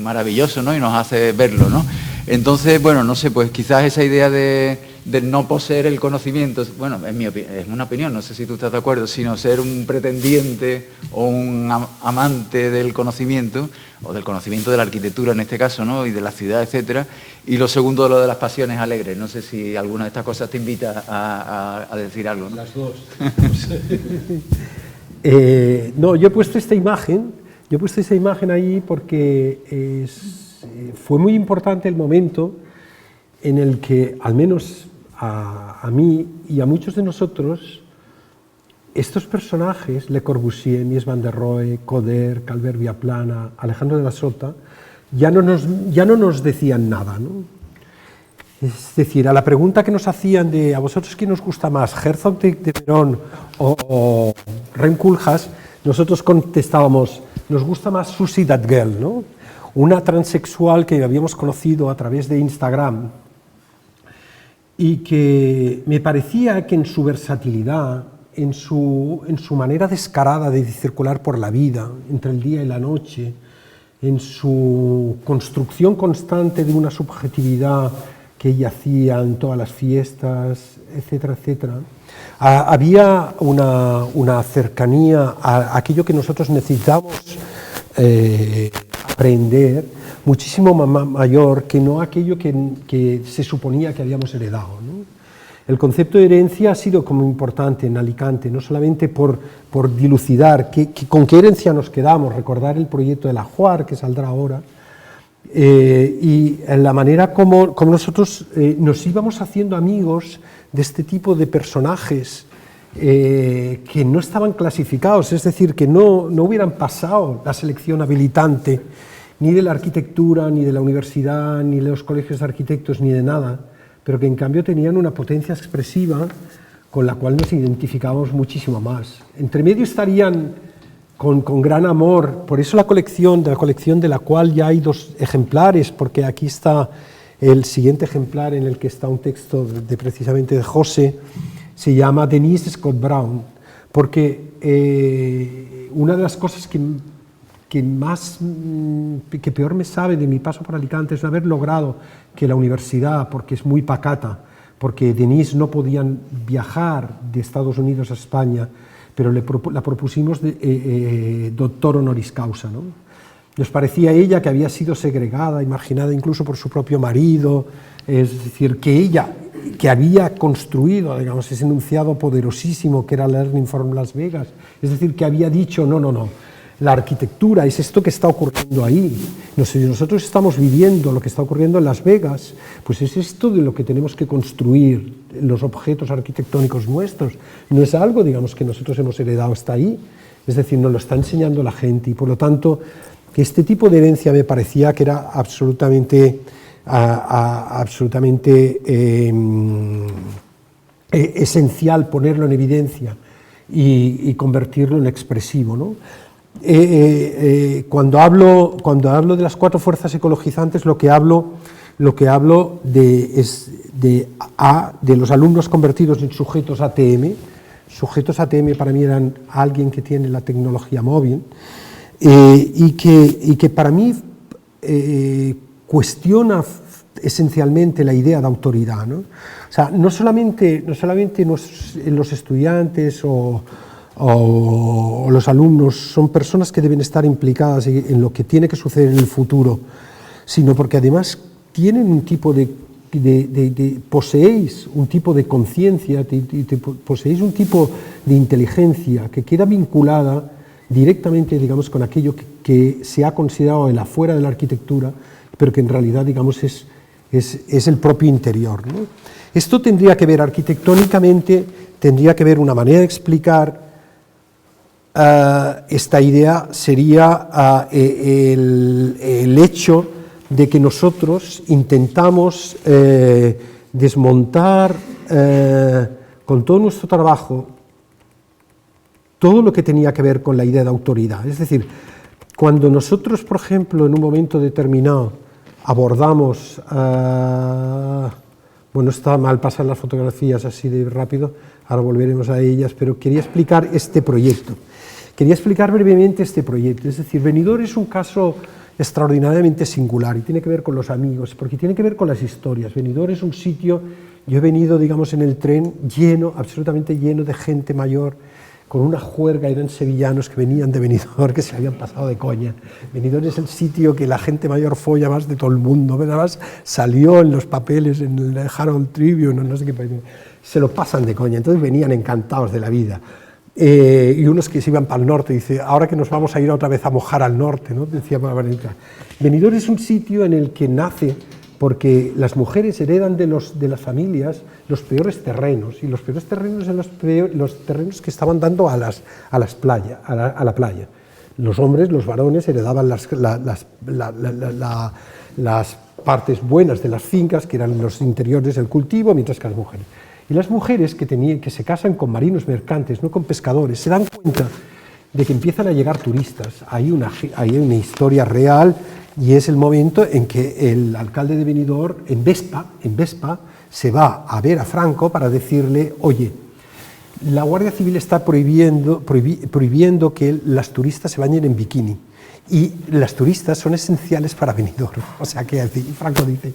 maravillosos, ¿no? Y nos hace verlo, ¿no? Entonces, bueno, no sé, pues quizás esa idea de no poseer el conocimiento, bueno, es una opinión, no sé si tú estás de acuerdo, sino ser un pretendiente o un amante del conocimiento, o del conocimiento de la arquitectura en este caso, ¿no? Y de la ciudad, etcétera. Y lo segundo, lo de las pasiones alegres. No sé si alguna de estas cosas te invita a decir algo, ¿no? Las dos. No, yo he puesto esta imagen ahí porque fue muy importante el momento en el que, al menos a mí y a muchos de nosotros, estos personajes, Le Corbusier, Mies van der Rohe, Coder, Calvert Viaplana, Alejandro de la Sota, ya no nos decían nada, ¿no? Es decir, a la pregunta que nos hacían de ¿a vosotros quién os gusta más, Herzog de Perón o Rem Koolhaas?, nosotros contestábamos, nos gusta más Susie That Girl, ¿no? Una transexual que habíamos conocido a través de Instagram y que me parecía que en su versatilidad, en su manera descarada de circular por la vida, entre el día y la noche, en su construcción constante de una subjetividad que ella hacía en todas las fiestas, etcétera, etcétera, había una cercanía a aquello que nosotros necesitamos aprender, muchísimo mayor que no aquello que se suponía que habíamos heredado, ¿no? El concepto de herencia ha sido como importante en Alicante, no solamente por dilucidar con qué herencia nos quedamos, recordar el proyecto de la Juar, que saldrá ahora, y en la manera como nosotros nos íbamos haciendo amigos de este tipo de personajes que no estaban clasificados, es decir, que no hubieran pasado la selección habilitante ni de la arquitectura, ni de la universidad, ni de los colegios de arquitectos, ni de nada, pero que en cambio tenían una potencia expresiva con la cual nos identificábamos muchísimo más. Entre medio estarían con gran amor, por eso la colección de la cual ya hay 2 ejemplares, porque aquí está el siguiente ejemplar en el que está un texto precisamente de José, se llama Denise Scott Brown, porque una de las cosas que peor me sabe de mi paso por Alicante es haber logrado que la universidad, porque es muy pacata, porque Denise no podían viajar de Estados Unidos a España, pero la propusimos doctor honoris causa, ¿no? Nos parecía ella que había sido segregada y marginada incluso por su propio marido, es decir, que ella, que había construido, digamos, ese enunciado poderosísimo que era Learning from Las Vegas, es decir, que había dicho, no, la arquitectura es esto que está ocurriendo ahí. Nosotros estamos viviendo lo que está ocurriendo en Las Vegas, pues es esto de lo que tenemos que construir los objetos arquitectónicos nuestros. No es algo, digamos, que nosotros hemos heredado hasta ahí, Es decir, nos lo está enseñando la gente y por lo tanto que este tipo de herencia me parecía que era absolutamente esencial ponerlo en evidencia y convertirlo en expresivo, ¿no? Cuando hablo de las 4 fuerzas ecologizantes, lo que hablo es de los alumnos convertidos en sujetos ATM. Sujetos ATM para mí eran alguien que tiene la tecnología móvil y que para mí cuestiona esencialmente la idea de autoridad, ¿no? O sea, no solamente los estudiantes o los alumnos son personas que deben estar implicadas en lo que tiene que suceder en el futuro, sino porque además tienen un tipo poseéis un tipo de conciencia, poseéis un tipo de inteligencia que queda vinculada directamente, digamos, con aquello que se ha considerado el afuera de la arquitectura, pero que en realidad, digamos, es el propio interior, ¿no? Esto tendría que ver arquitectónicamente, tendría que ver una manera de explicar esta idea, sería el hecho de que nosotros intentamos desmontar con todo nuestro trabajo todo lo que tenía que ver con la idea de autoridad. Es decir, cuando nosotros, por ejemplo, en un momento determinado abordamos, bueno, está mal pasar las fotografías así de rápido, ahora volveremos a ellas, pero quería explicar este proyecto. Quería explicar brevemente este proyecto. Es decir, Benidorm es un caso extraordinariamente singular y tiene que ver con los amigos, porque tiene que ver con las historias. Benidorm es un sitio, yo he venido, digamos, en el tren lleno, absolutamente lleno de gente mayor, con una juerga, eran sevillanos que venían de Benidorm, que se habían pasado de coña. Benidorm es el sitio que la gente mayor folla más de todo el mundo, además salió en los papeles, en el Herald Tribune, no sé qué país, se lo pasan de coña, entonces venían encantados de la vida. Y unos que se iban para el norte, dice, ahora que nos vamos a ir otra vez a mojar al norte, ¿no? Decía Margarita. Benidorm es un sitio en el que nace porque las mujeres heredan de las familias los peores terrenos, y los peores terrenos eran los terrenos que estaban dando a la playa. Los hombres, los varones, heredaban las partes buenas de las fincas, que eran los interiores del cultivo, mientras que las mujeres. Y las mujeres que se casan con marinos mercantes, no con pescadores, se dan cuenta de que empiezan a llegar turistas. Hay una historia real, y es el momento en que el alcalde de Benidorm, en Vespa, se va a ver a Franco para decirle, oye, la Guardia Civil está prohibiendo que las turistas se bañen en bikini, y las turistas son esenciales para Benidorm. O sea que Franco dice,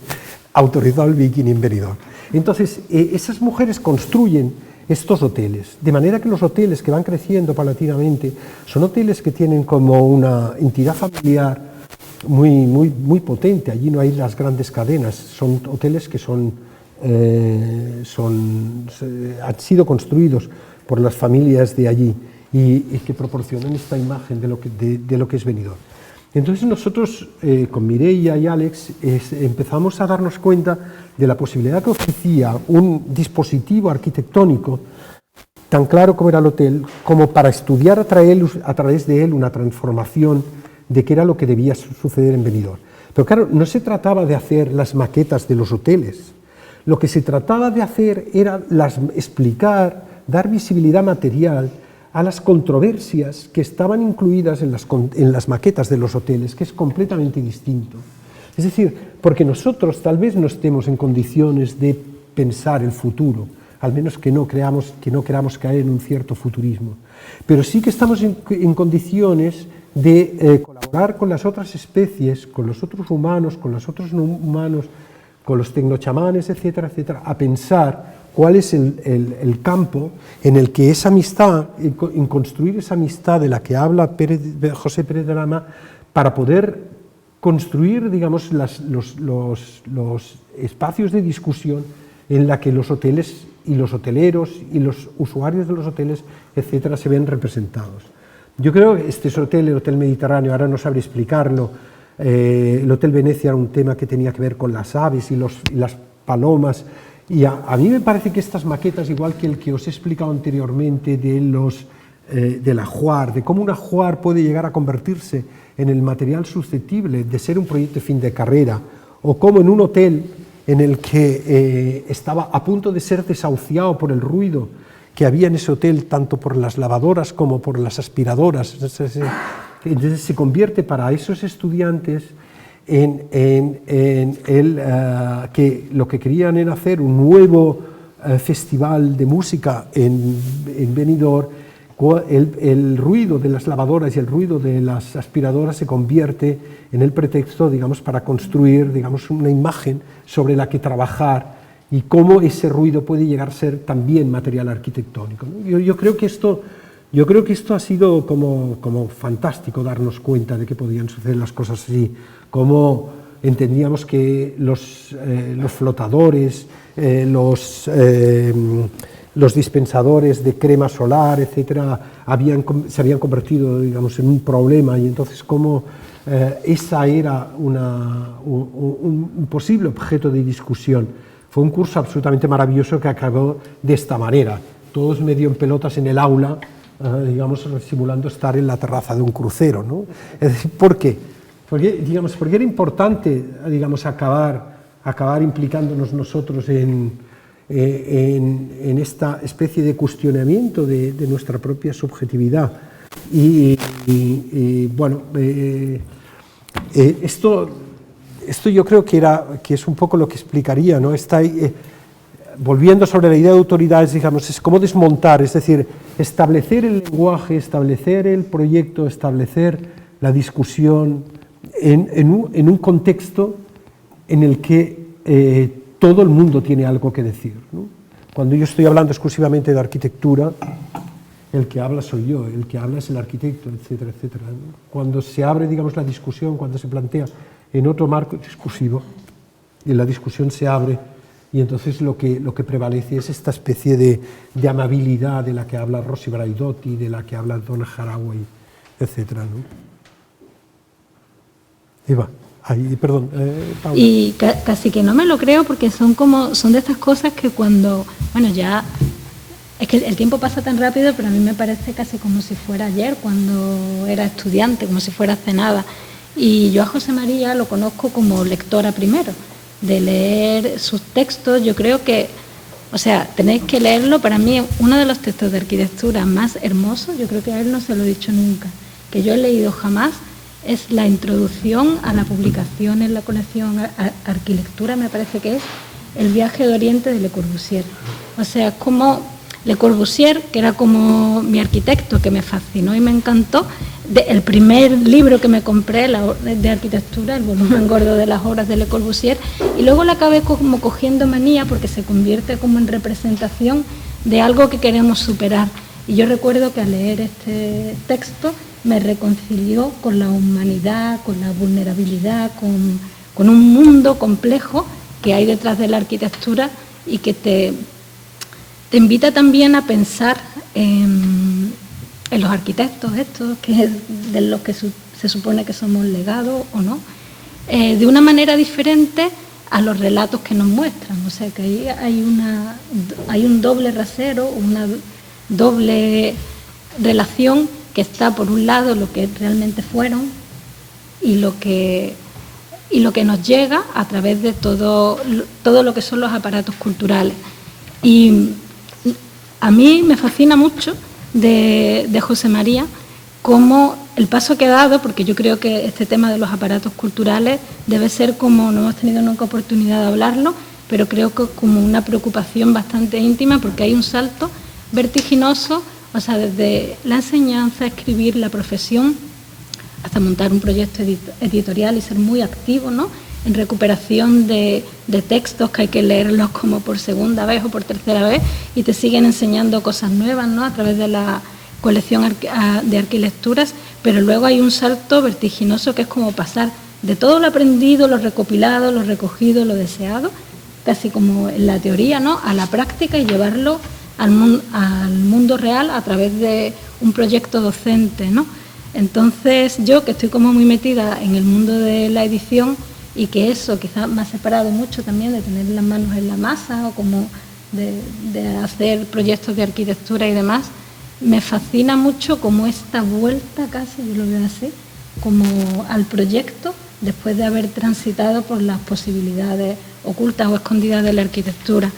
autorizado el bikini en Benidorm. Entonces, esas mujeres construyen estos hoteles, de manera que los hoteles que van creciendo paulatinamente son hoteles que tienen como una entidad familiar muy potente. Allí no hay las grandes cadenas, son hoteles que han sido construidos por las familias de allí y que proporcionan esta imagen de lo que es Benidorm. Entonces nosotros, con Mireia y Alex, empezamos a darnos cuenta de la posibilidad que ofrecía un dispositivo arquitectónico tan claro como era el hotel, como para estudiar a través de él una transformación de qué era lo que debía suceder en Benidorm. Pero claro, no se trataba de hacer las maquetas de los hoteles, lo que se trataba de hacer era explicar, dar visibilidad material a las controversias que estaban incluidas en las maquetas de los hoteles, que es completamente distinto. Es decir, porque nosotros tal vez no estemos en condiciones de pensar el futuro, al menos que no queramos caer en un cierto futurismo, pero sí que estamos en condiciones de colaborar con las otras especies, con los otros humanos, con los otros no humanos, con los tecnochamanes, etcétera, etcétera, a pensar cuál es el campo en el que esa amistad, en construir esa amistad de la que habla José Pérez de Lama, para poder construir, digamos, los espacios de discusión en la que los hoteles y los hoteleros y los usuarios de los hoteles, etcétera, se ven representados. Yo creo que este hotel, el Hotel Mediterráneo, ahora no sabré explicarlo, el Hotel Venecia era un tema que tenía que ver con las aves y las palomas, y a mí me parece que estas maquetas, igual que el que os he explicado anteriormente de del ajuar, de cómo un ajuar puede llegar a convertirse en el material susceptible de ser un proyecto de fin de carrera, o cómo en un hotel en el que estaba a punto de ser desahuciado por el ruido que había en ese hotel, tanto por las lavadoras como por las aspiradoras. Entonces se convierte para esos estudiantes en que lo que querían era hacer un nuevo festival de música en Benidorm. El ruido de las lavadoras y el ruido de las aspiradoras se convierte en el pretexto, digamos, para construir, digamos, una imagen sobre la que trabajar y cómo ese ruido puede llegar a ser también material arquitectónico, ¿no? Yo creo que esto ha sido como fantástico darnos cuenta de que podían suceder las cosas así, cómo entendíamos que los flotadores, los dispensadores de crema solar, etcétera, se habían convertido, digamos, en un problema, y entonces cómo esa era un posible objeto de discusión. Fue un curso absolutamente maravilloso que acabó de esta manera, todos medio en pelotas en el aula, digamos, simulando estar en la terraza de un crucero, ¿no? Es decir, ¿por qué? Porque era importante, digamos, acabar implicándonos nosotros en esta especie de cuestionamiento de nuestra propia subjetividad. Y bueno, esto yo creo que es un poco lo que explicaría, ¿no? Volviendo sobre la idea de autoridades, digamos, es cómo desmontar, es decir, establecer el lenguaje, establecer el proyecto, establecer la discusión en un contexto en el que todo el mundo tiene algo que decir, ¿no? Cuando yo estoy hablando exclusivamente de arquitectura, el que habla soy yo, el que habla es el arquitecto, etcétera, etcétera, ¿no? Cuando se abre, digamos, la discusión, cuando se plantea en otro marco discursivo, y la discusión se abre, y entonces lo que prevalece es esta especie de amabilidad de la que habla Rossi Braidotti, de la que habla Donna Haraway, etcétera, ¿no? Eva, perdón, Paula. Y casi que no me lo creo, porque son de estas cosas que cuando, bueno, ya es que el tiempo pasa tan rápido, pero a mí me parece casi como si fuera ayer, cuando era estudiante, como si fuera hace nada. Y yo a José María lo conozco como lectora primero, de leer sus textos. Yo creo que, o sea, tenéis que leerlo. Para mí, uno de los textos de arquitectura más hermosos, yo creo que a él no se lo he dicho nunca, que yo he leído jamás, es la introducción a la publicación en la colección Arquitectura, me parece que es El viaje de Oriente de Le Corbusier. O sea, es como Le Corbusier, que era como mi arquitecto, que me fascinó y me encantó. El primer libro que me compré de arquitectura, el volumen gordo de las obras de Le Corbusier, y luego le acabé como cogiendo manía, porque se convierte como en representación de algo que queremos superar. Y yo recuerdo que al leer este texto me reconcilió con la humanidad, con la vulnerabilidad, con un mundo complejo que hay detrás de la arquitectura, y que te invita también a pensar en los arquitectos estos, que es de los que se supone que somos legados o no, de una manera diferente a los relatos que nos muestran. O sea, que ahí hay un doble rasero, una doble relación, que está por un lado lo que realmente fueron y lo que nos llega a través de todo lo que son los aparatos culturales. Y a mí me fascina mucho de José María como el paso que ha dado, porque yo creo que este tema de los aparatos culturales debe ser, como no hemos tenido nunca oportunidad de hablarlo, pero creo que como una preocupación bastante íntima, porque hay un salto vertiginoso, o sea, desde la enseñanza, escribir, la profesión, hasta montar un proyecto editorial y ser muy activo, ¿no?, en recuperación de textos que hay que leerlos como por segunda vez o por tercera vez, y te siguen enseñando cosas nuevas, ¿no?, a través de la colección de Arquilecturas. Pero luego hay un salto vertiginoso que es como pasar de todo lo aprendido, lo recopilado, lo recogido, lo deseado, casi como en la teoría, ¿no?, a la práctica, y llevarlo al mundo real a través de un proyecto docente, ¿no? Entonces, yo, que estoy como muy metida en el mundo de la edición, y que eso quizás me ha separado mucho también de tener las manos en la masa, o como de hacer proyectos de arquitectura y demás, me fascina mucho como esta vuelta casi, yo lo veo así, como al proyecto, después de haber transitado por las posibilidades ocultas o escondidas de la arquitectura.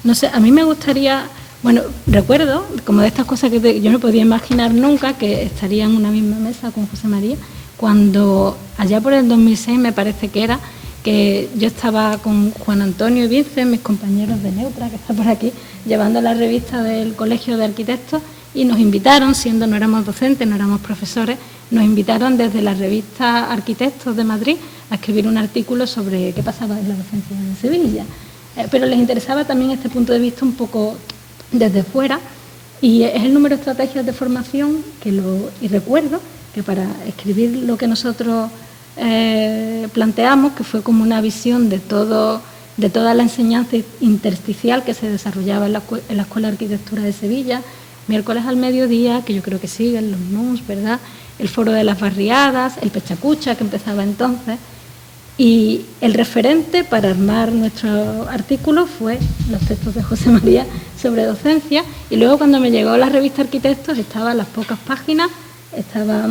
No sé, a mí me gustaría, bueno, recuerdo como de estas cosas que yo no podía imaginar nunca, que estaría en una misma mesa con José María, cuando allá por el 2006 me parece que era, que yo estaba con Juan Antonio y Vince, mis compañeros de Neutra, que está por aquí, llevando la revista del Colegio de Arquitectos, y nos invitaron, siendo no éramos docentes, no éramos profesores, nos invitaron desde la revista Arquitectos de Madrid a escribir un artículo sobre qué pasaba en la docencia en Sevilla. Pero les interesaba también este punto de vista un poco desde fuera, y es el número de estrategias de formación y recuerdo que para escribir lo que nosotros planteamos, que fue como una visión de toda la enseñanza intersticial que se desarrollaba en la Escuela de Arquitectura de Sevilla, miércoles al mediodía, que yo creo que siguen los MUS, ¿verdad?, el Foro de las Barriadas, el Pechacucha, que empezaba entonces, y el referente para armar nuestro artículo fue los textos de José María sobre docencia, y luego cuando me llegó la revista Arquitectos estaba a las pocas páginas, estaba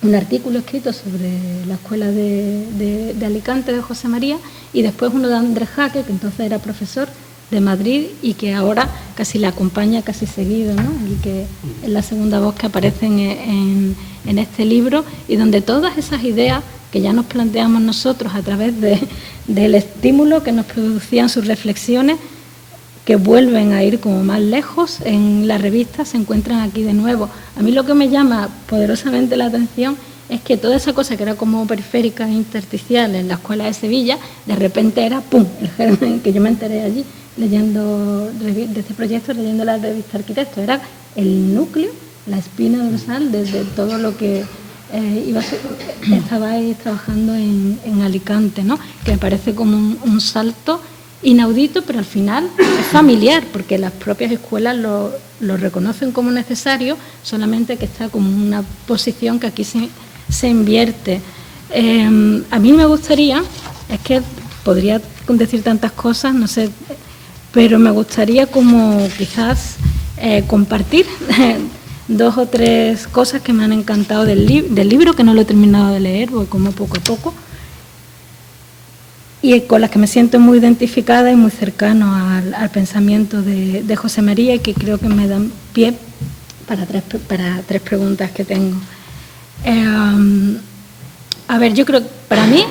un artículo escrito sobre la escuela de Alicante de José María, y después uno de Andrés Jaque, que entonces era profesor de Madrid y que ahora casi la acompaña casi seguido, ¿no? Y que es la segunda voz que aparece en este libro, y donde todas esas ideas que ya nos planteamos nosotros a través del estímulo que nos producían sus reflexiones, que vuelven a ir como más lejos en la revista, se encuentran aquí de nuevo. A mí lo que me llama poderosamente la atención es que toda esa cosa que era como periférica e intersticial en la Escuela de Sevilla, de repente era ¡pum!, el germen, que yo me enteré allí leyendo de este proyecto, leyendo la revista Arquitectos. Era el núcleo, la espina dorsal de todo lo que estabais trabajando en Alicante, ¿no? Que me parece como un salto inaudito, pero al final es familiar, porque las propias escuelas lo reconocen como necesario, solamente que está como una posición que aquí se invierte. A mí me gustaría, es que podría decir tantas cosas, no sé, pero me gustaría como quizás compartir dos o tres cosas que me han encantado del libro, que no lo he terminado de leer, voy como poco a poco, y con las que me siento muy identificada y muy cercano al pensamiento de José María, y que creo que me dan pie para tres preguntas que tengo. A ver, yo creo que para mí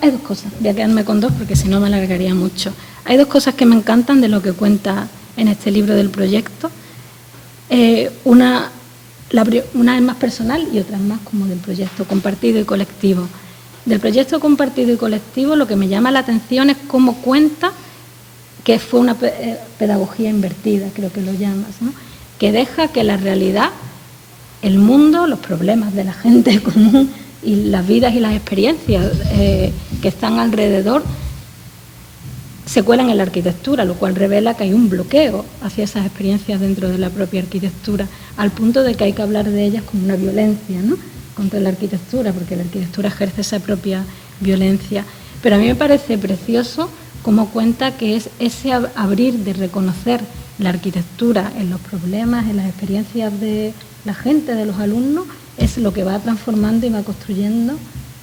hay dos cosas, voy a quedarme con dos porque si no me alargaría mucho. Hay dos cosas que me encantan de lo que cuenta en este libro del proyecto. Una es más personal y otra es más como del proyecto compartido y colectivo. Del proyecto compartido y colectivo, lo que me llama la atención es cómo cuenta que fue una pedagogía invertida, creo que lo llamas, ¿no? Que deja que la realidad, el mundo, los problemas de la gente común y las vidas y las experiencias que están alrededor se cuelan en la arquitectura, lo cual revela que hay un bloqueo hacia esas experiencias dentro de la propia arquitectura, al punto de que hay que hablar de ellas como una violencia, ¿no?, contra la arquitectura, porque la arquitectura ejerce esa propia violencia. Pero a mí me parece precioso cómo cuenta que es ese abrir de reconocer la arquitectura en los problemas, en las experiencias de la gente, de los alumnos, es lo que va transformando y va construyendo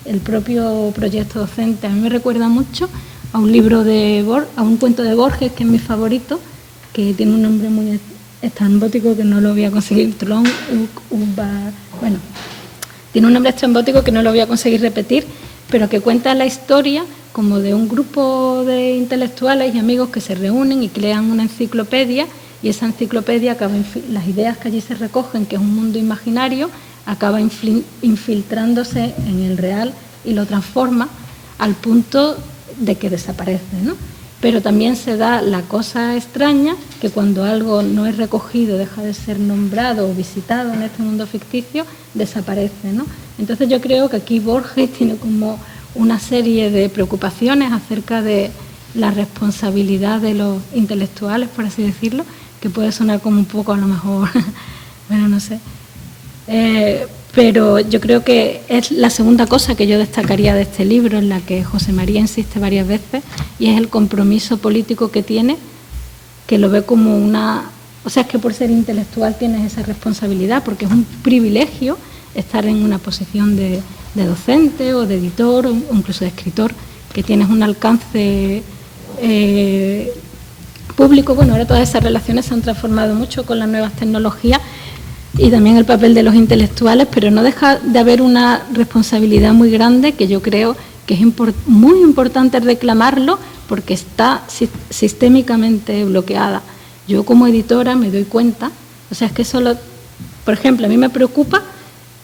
el propio proyecto docente. A mí me recuerda mucho a un libro a un cuento de Borges, que es mi favorito, que tiene un nombre muy estrambótico que no lo voy a conseguir, bueno, tiene un nombre estrambótico que no lo voy a conseguir repetir, pero que cuenta la historia como de un grupo de intelectuales y amigos que se reúnen y crean una enciclopedia, y esa enciclopedia acaba, las ideas que allí se recogen, que es un mundo imaginario, acaba infiltrándose en el real y lo transforma al punto de que desaparece, ¿no? Pero también se da la cosa extraña que cuando algo no es recogido, deja de ser nombrado o visitado en este mundo ficticio, desaparece, ¿no? Entonces yo creo que aquí Borges tiene como una serie de preocupaciones acerca de la responsabilidad de los intelectuales, por así decirlo, que puede sonar como un poco a lo mejor, bueno, no sé. Pero yo creo que es la segunda cosa que yo destacaría de este libro, en la que José María insiste varias veces, y es el compromiso político que tiene, que lo ve como una O sea, es que por ser intelectual tienes esa responsabilidad, porque es un privilegio estar en una posición de docente o de editor o incluso de escritor, que tienes un alcance público. Bueno, ahora todas esas relaciones se han transformado mucho con las nuevas tecnologías y también el papel de los intelectuales, pero no deja de haber una responsabilidad muy grande que yo creo que es muy importante reclamarlo, porque está sistémicamente bloqueada. Yo como editora me doy cuenta, o sea, es que solo, por ejemplo, a mí me preocupa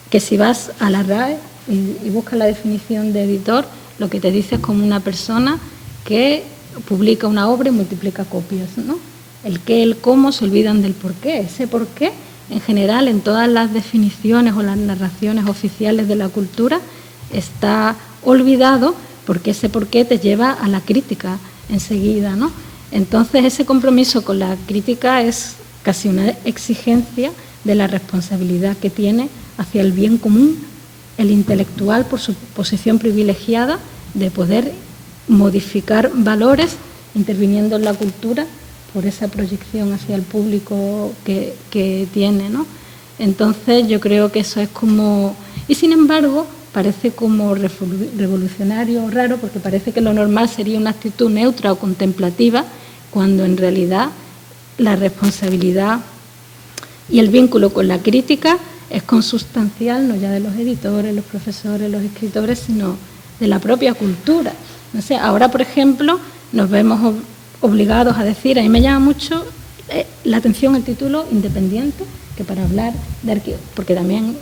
que si vas a la RAE y buscas la definición de editor, lo que te dice es como una persona que publica una obra y multiplica copias, ¿no? El qué, el cómo, se olvidan del por qué. Ese por qué, en general, en todas las definiciones o las narraciones oficiales de la cultura, está olvidado, porque ese por qué te lleva a la crítica enseguida, ¿no? Entonces, ese compromiso con la crítica es casi una exigencia de la responsabilidad que tiene hacia el bien común el intelectual, por su posición privilegiada de poder modificar valores interviniendo en la cultura por esa proyección hacia el público que tiene, ¿no? Entonces, yo creo que eso es como... Y sin embargo, parece como revolucionario o raro, porque parece que lo normal sería una actitud neutra o contemplativa, cuando en realidad la responsabilidad y el vínculo con la crítica es consustancial, no ya de los editores, los profesores, los escritores, sino de la propia cultura. No sé, ahora, por ejemplo, nos vemos obligados a decir, a mí me llama mucho la atención el título independiente, que para hablar de porque también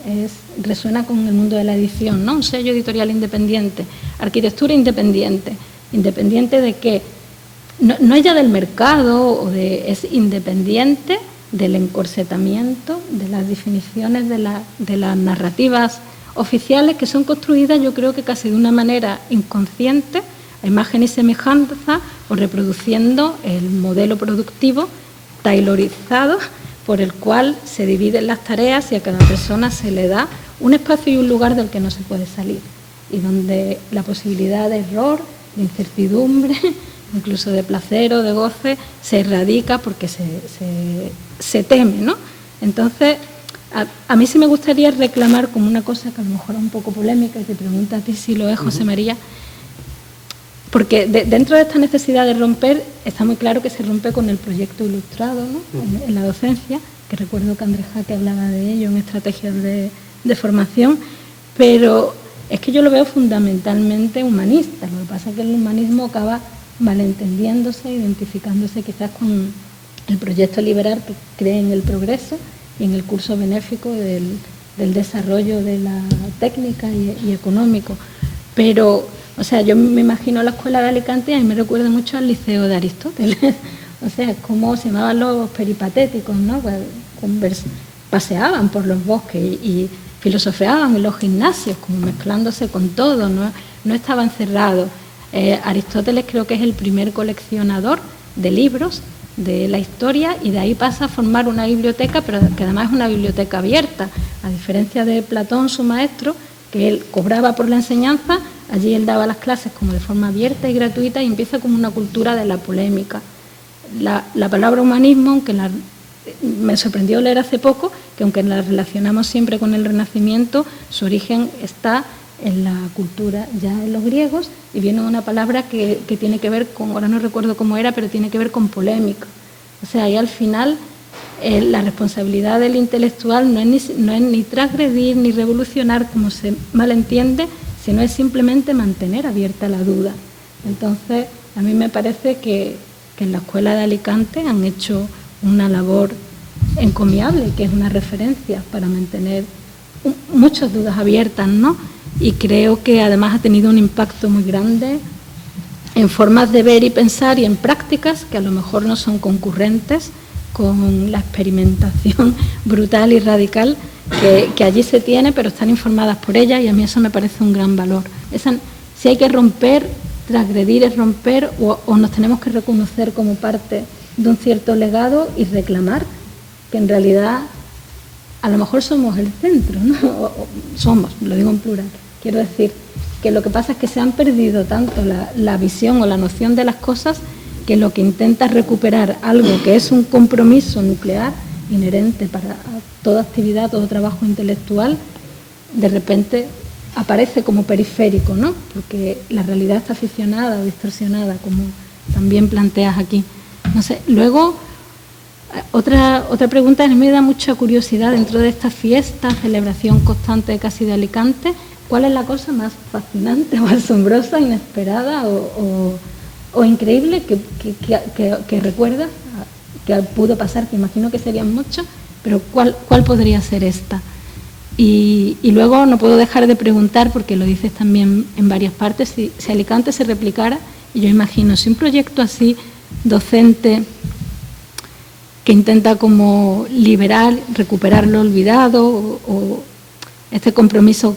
resuena con el mundo de la edición, ¿no? Un sello editorial independiente, arquitectura independiente. ¿Independiente de qué? No es ya del mercado, es independiente del encorsetamiento, de las definiciones de las narrativas oficiales, que son construidas, yo creo que casi de una manera inconsciente, a imagen y semejanza, o reproduciendo el modelo productivo taylorizado por el cual se dividen las tareas y a cada persona se le da un espacio y un lugar del que no se puede salir, y donde la posibilidad de error, de incertidumbre, incluso de placer o de goce, se erradica porque se teme, ¿no? Entonces, a mí sí me gustaría reclamar como una cosa que a lo mejor es un poco polémica, y te pregunto a ti si lo es, José María, porque dentro de esta necesidad de romper, está muy claro que se rompe con el proyecto ilustrado, ¿no? En la docencia, que recuerdo que Andrés Jaque hablaba de ello en estrategias de formación, pero es que yo lo veo fundamentalmente humanista. Lo que pasa es que el humanismo acaba malentendiéndose, identificándose quizás con el proyecto liberal que cree en el progreso y en el curso benéfico del desarrollo de la técnica y económico. Pero, o sea, yo me imagino la escuela de Alicante y a mí me recuerda mucho al liceo de Aristóteles. O sea, como se llamaban los peripatéticos, ¿no? Pues, paseaban por los bosques y filosofeaban en los gimnasios, como mezclándose con todo, no estaban cerrados. Aristóteles creo que es el primer coleccionador de libros de la historia, y de ahí pasa a formar una biblioteca, pero que además es una biblioteca abierta, a diferencia de Platón, su maestro, que él cobraba por la enseñanza. Allí él daba las clases como de forma abierta y gratuita, y empieza como una cultura de la polémica. La palabra humanismo, aunque me sorprendió leer hace poco, que aunque la relacionamos siempre con el Renacimiento, su origen está en la cultura ya en los griegos, y viene de una palabra que tiene que ver con, ahora no recuerdo cómo era, pero tiene que ver con polémica. O sea, ahí al final la responsabilidad del intelectual no es ni transgredir ni revolucionar, como se malentiende, sino es simplemente mantener abierta la duda. Entonces, a mí me parece que en la Escuela de Alicante han hecho una labor encomiable, que es una referencia para mantener muchas dudas abiertas, ¿no? Y creo que además ha tenido un impacto muy grande en formas de ver y pensar y en prácticas que a lo mejor no son concurrentes con la experimentación brutal y radical que allí se tiene, pero están informadas por ella, y a mí eso me parece un gran valor. Si hay que romper, transgredir es romper, o nos tenemos que reconocer como parte de un cierto legado y reclamar que en realidad a lo mejor somos el centro, ¿no? O somos, lo digo en plural. Quiero decir que lo que pasa es que se han perdido tanto la visión o la noción de las cosas, que lo que intenta es recuperar algo que es un compromiso nuclear inherente para toda actividad, todo trabajo intelectual, de repente aparece como periférico, ¿no? Porque la realidad está ficcionada o distorsionada, como también planteas aquí. No sé, luego, otra pregunta que me da mucha curiosidad dentro de esta fiesta, celebración constante casi de Alicante, ¿cuál es la cosa más fascinante o asombrosa, inesperada o increíble que recuerdas, que pudo pasar, que imagino que serían muchos, pero ¿cuál podría ser esta? Y luego no puedo dejar de preguntar, porque lo dices también en varias partes, si Alicante se replicara, y yo imagino, si un proyecto así, docente, que intenta como liberar, recuperar lo olvidado, o este compromiso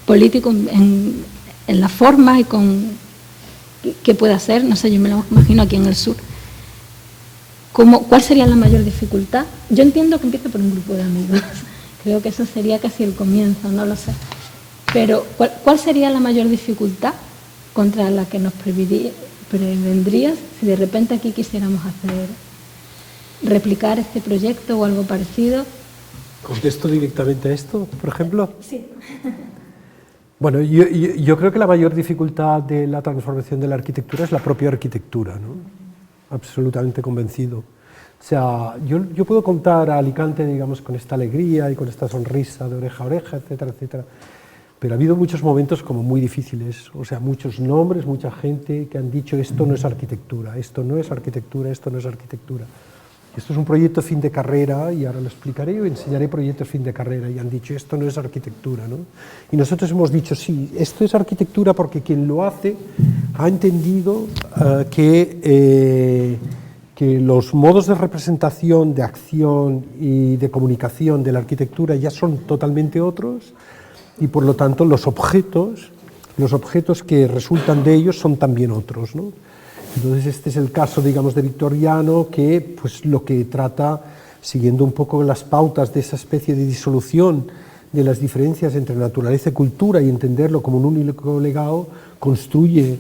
político en la forma y con qué puede hacer, no sé, yo me lo imagino aquí en el sur. ¿Cuál sería la mayor dificultad? Yo entiendo que empieza por un grupo de amigos. Creo que eso sería casi el comienzo, no lo sé. Pero, ¿cuál sería la mayor dificultad contra la que nos prevendrías si de repente aquí quisiéramos replicar este proyecto o algo parecido? ¿Contesto directamente a esto, por ejemplo? Sí. Bueno, yo creo que la mayor dificultad de la transformación de la arquitectura es la propia arquitectura, ¿no? Absolutamente convencido. O sea, yo puedo contar a Alicante, digamos, con esta alegría y con esta sonrisa de oreja a oreja, etcétera, etcétera, pero ha habido muchos momentos como muy difíciles, o sea, muchos nombres, mucha gente que han dicho esto no es arquitectura, esto no es arquitectura, esto no es arquitectura. Esto es un proyecto fin de carrera, y ahora lo explicaré, o enseñaré proyectos fin de carrera, y han dicho esto no es arquitectura, ¿no? Y nosotros hemos dicho sí, esto es arquitectura porque quien lo hace ha entendido que los modos de representación, de acción y de comunicación de la arquitectura ya son totalmente otros, y por lo tanto los objetos que resultan de ellos son también otros, ¿no? Entonces este es el caso, digamos, de Victoriano, que pues lo que trata, siguiendo un poco las pautas de esa especie de disolución de las diferencias entre naturaleza y cultura y entenderlo como un único legado,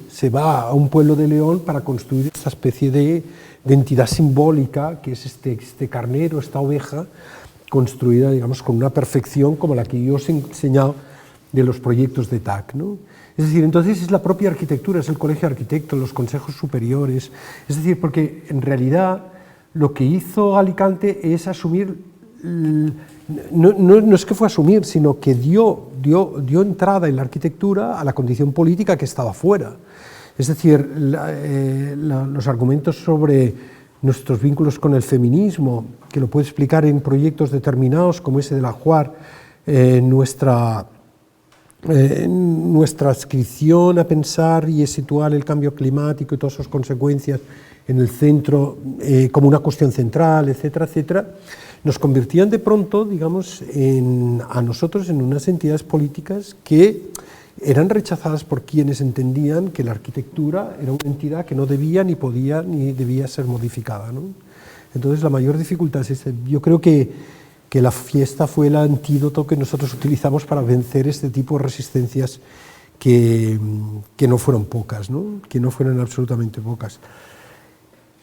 se va a un pueblo de León para construir esta especie de entidad simbólica, que es este carnero, esta oveja, construida, digamos, con una perfección como la que yo os he enseñado de los proyectos de TAC, ¿no? Es decir, entonces es la propia arquitectura, es el colegio de arquitectos, los consejos superiores, es decir, porque en realidad lo que hizo Alicante es asumir, no es que fue asumir, sino que dio entrada en la arquitectura a la condición política que estaba fuera. Es decir, los argumentos sobre nuestros vínculos con el feminismo, que lo puede explicar en proyectos determinados como ese de la Juar, nuestra adscripción a pensar y a situar el cambio climático y todas sus consecuencias en el centro como una cuestión central, etcétera, etcétera, nos convertían de pronto, digamos, a nosotros en unas entidades políticas que eran rechazadas por quienes entendían que la arquitectura era una entidad que no debía, ni podía, ni debía ser modificada, ¿no? Entonces la mayor dificultad es esta. Yo creo que la fiesta fue el antídoto que nosotros utilizamos para vencer este tipo de resistencias que no fueron pocas, ¿no? Que no fueron absolutamente pocas.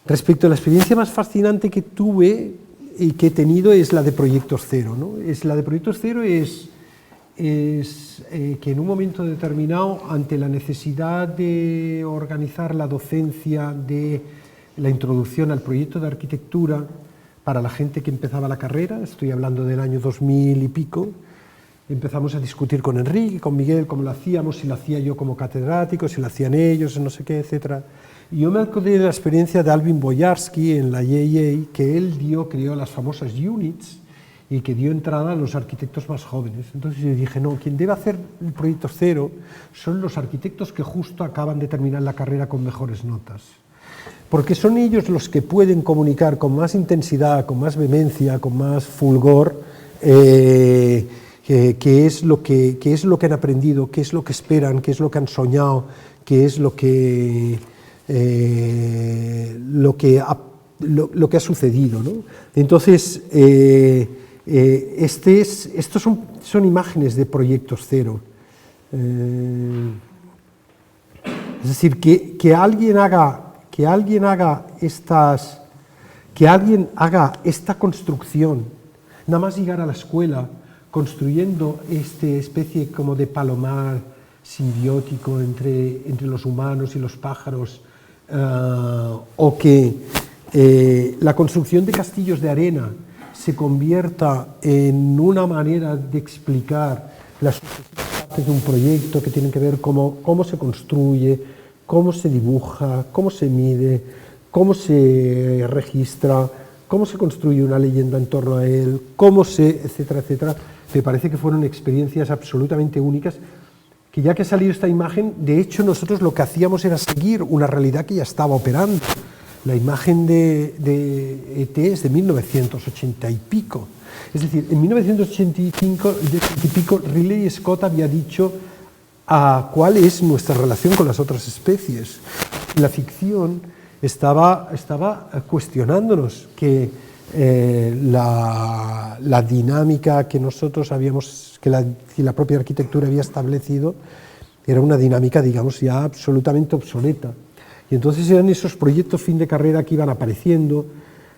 Respecto a la experiencia más fascinante que tuve y que he tenido es la de Proyectos Cero, ¿no? La de Proyectos Cero es que en un momento determinado, ante la necesidad de organizar la docencia de la introducción al proyecto de arquitectura para la gente que empezaba la carrera, estoy hablando del año 2000 y pico, empezamos a discutir con Enrique, con Miguel, cómo lo hacíamos, si lo hacía yo como catedrático, si lo hacían ellos, no sé qué, etc. Y yo me acordé de la experiencia de Alvin Boyarsky en la IAEA, que él creó las famosas units y que dio entrada a los arquitectos más jóvenes. Entonces yo dije, no, quien debe hacer el proyecto cero son los arquitectos que justo acaban de terminar la carrera con mejores notas. Porque son ellos los que pueden comunicar con más intensidad, con más vehemencia, con más fulgor, qué es lo que han aprendido, qué es lo que esperan, qué es lo que han soñado, qué es lo que ha sucedido, ¿no? Entonces, estos son imágenes de Proyectos Cero. Es decir, que alguien haga que alguien haga esta construcción, nada más llegar a la escuela, construyendo esta especie como de palomar simbiótico entre los humanos y los pájaros, o que la construcción de castillos de arena se convierta en una manera de explicar las partes de un proyecto que tienen que ver cómo se construye, cómo se dibuja, cómo se mide, cómo se registra, cómo se construye una leyenda en torno a él, etcétera, etcétera. Me parece que fueron experiencias absolutamente únicas, que ya que ha salido esta imagen, de hecho nosotros lo que hacíamos era seguir una realidad que ya estaba operando. La imagen de ET es de 1980 y pico. Es decir, en 1985 y pico, Ridley Scott había dicho cuál es nuestra relación con las otras especies. La ficción estaba cuestionándonos que la dinámica que nosotros que la propia arquitectura había establecido era una dinámica, digamos, ya absolutamente obsoleta. Y entonces eran esos proyectos fin de carrera que iban apareciendo,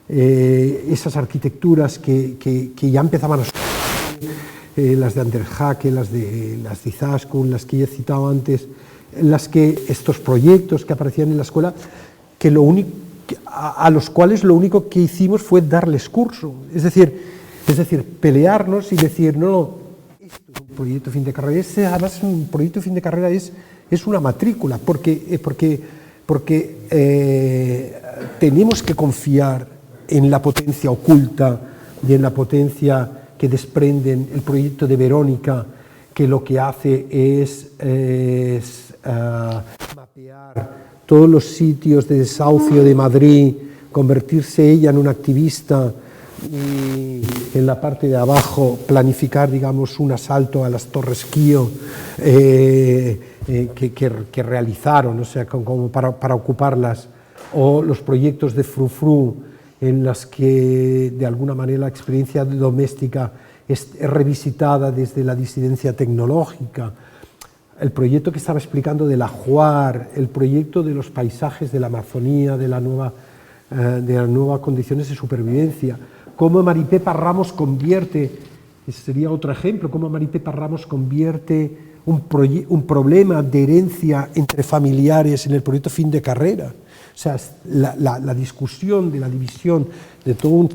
esas arquitecturas que ya empezaban a surgir, las de Anders Hacke, las de Izaskun, las que ya he citado antes, estos proyectos que aparecían en la escuela, a los cuales lo único que hicimos fue darles curso, es decir, pelearnos y decir, no, esto es un proyecto fin de carrera, además un proyecto fin de carrera es una matrícula, porque tenemos que confiar en la potencia oculta y en la potencia que desprenden el proyecto de Verónica, que lo que hace es mapear todos los sitios de desahucio de Madrid, convertirse ella en una activista y en la parte de abajo planificar, digamos, un asalto a las Torres Kío que realizaron, o sea, como para ocuparlas, o los proyectos de Frufru, en las que de alguna manera la experiencia doméstica es revisitada desde la disidencia tecnológica, el proyecto que estaba explicando del ajuar, el proyecto de los paisajes de la Amazonía, de las nuevas condiciones de supervivencia, cómo Maripepa Ramos convierte, ese sería otro ejemplo, cómo Maripepa Ramos convierte un problema de herencia entre familiares en el proyecto fin de carrera. O sea, la discusión de la división de todas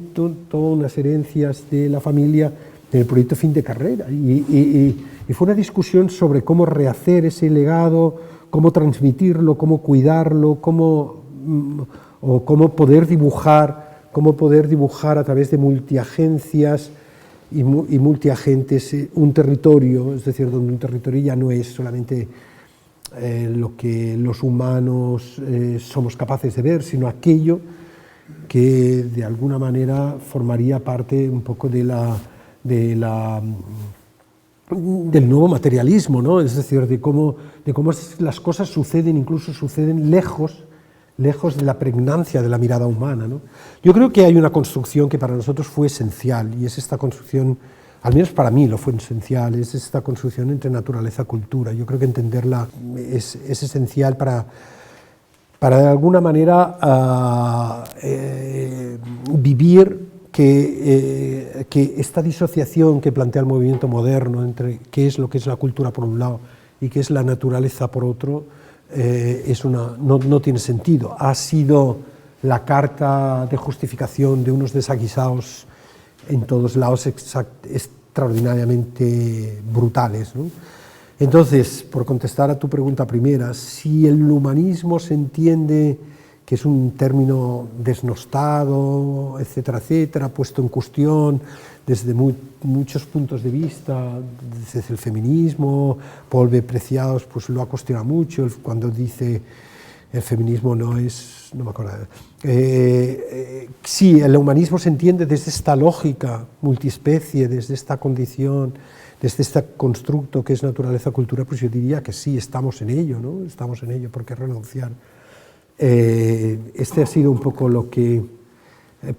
unas herencias de la familia en el proyecto fin de carrera. Y fue una discusión sobre cómo rehacer ese legado, cómo transmitirlo, cómo cuidarlo, cómo poder dibujar a través de multiagencias y multiagentes un territorio, es decir, donde un territorio ya no es solamente lo que los humanos somos capaces de ver, sino aquello que de alguna manera formaría parte un poco del nuevo materialismo, ¿no? Es decir, de cómo las cosas incluso suceden lejos de la pregnancia de la mirada humana, ¿no? Yo creo que hay una construcción que para nosotros fue esencial, y es esta construcción, al menos para mí lo fue esencial, es esta construcción entre naturaleza y cultura. Yo creo que entenderla es esencial para de alguna manera vivir que esta disociación que plantea el movimiento moderno entre qué es lo que es la cultura por un lado y qué es la naturaleza por otro, no tiene sentido. Ha sido la carta de justificación de unos desaguisados en todos lados extraordinariamente brutales, ¿no? Entonces, por contestar a tu pregunta primera, si el humanismo se entiende que es un término desnostado, etcétera, etcétera, puesto en cuestión desde muchos puntos de vista, desde el feminismo, Paul B. Preciados pues lo ha cuestionado mucho, cuando dice el feminismo no me acuerdo. Sí, el humanismo se entiende desde esta lógica multiespecie, desde esta condición, desde este constructo que es naturaleza-cultura, pues yo diría que sí, estamos en ello, ¿no? Estamos en ello, ¿por qué renunciar? Este ha sido un poco lo que...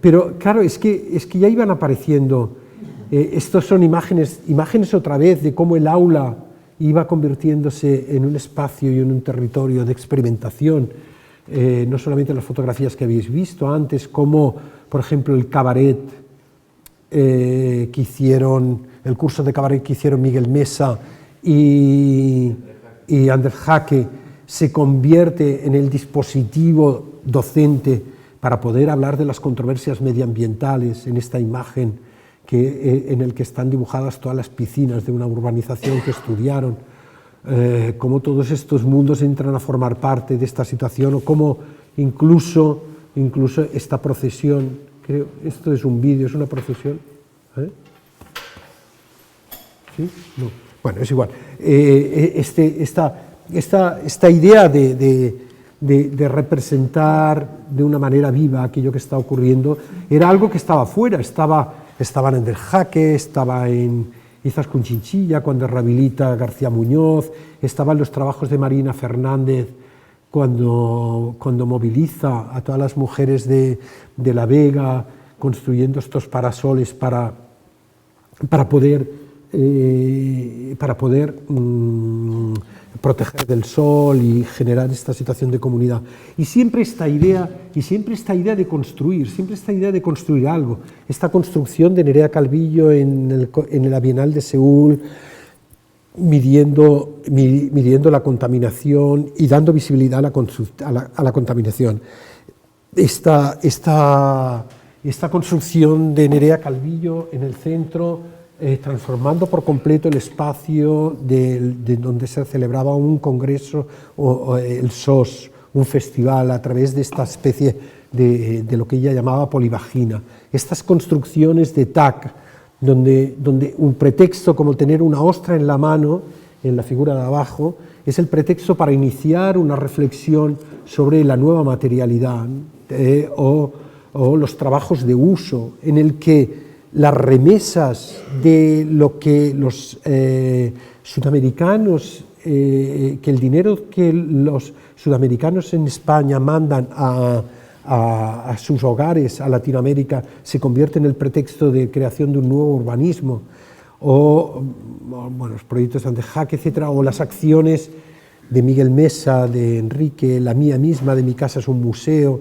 pero claro, es que ya iban apareciendo, estos son imágenes otra vez de cómo el aula iba convirtiéndose en un espacio y en un territorio de experimentación. no solamente las fotografías que habéis visto antes, como por ejemplo el cabaret que hicieron, el curso de cabaret que hicieron Miguel Mesa y Ander Jaque, se convierte en el dispositivo docente para poder hablar de las controversias medioambientales en esta imagen en el que están dibujadas todas las piscinas de una urbanización que estudiaron, cómo todos estos mundos entran a formar parte de esta situación, o cómo incluso esta procesión, creo, esto es un vídeo, es una procesión, ¿sí? No. Bueno, es igual. Esta idea de representar de una manera viva aquello que está ocurriendo era algo que estaba fuera, estaba en Ander Jaque, estaba en Izaskun Chinchilla cuando rehabilita a García Muñoz, estaba en los trabajos de Marina Fernández cuando moviliza a todas las mujeres de La Vega construyendo estos parasoles para poder proteger del sol y generar esta situación de comunidad. Y siempre esta idea de construir algo, esta construcción de Nerea Calvillo en la Bienal de Seúl, midiendo la contaminación y dando visibilidad a la contaminación. Esta construcción de Nerea Calvillo en el centro, transformando por completo el espacio de donde se celebraba un congreso o el SOS, un festival, a través de esta especie de lo que ella llamaba polivagina. Estas construcciones de TAC, donde un pretexto como tener una ostra en la mano, en la figura de abajo, es el pretexto para iniciar una reflexión sobre la nueva materialidad o los trabajos de uso, en el que las remesas de lo que los sudamericanos, que el dinero que los sudamericanos en España mandan a sus hogares, a Latinoamérica, se convierte en el pretexto de creación de un nuevo urbanismo, o bueno, los proyectos de Ander Jaque, etcétera, o las acciones de Miguel Mesa, de Enrique, la mía misma, de Mi casa es un museo,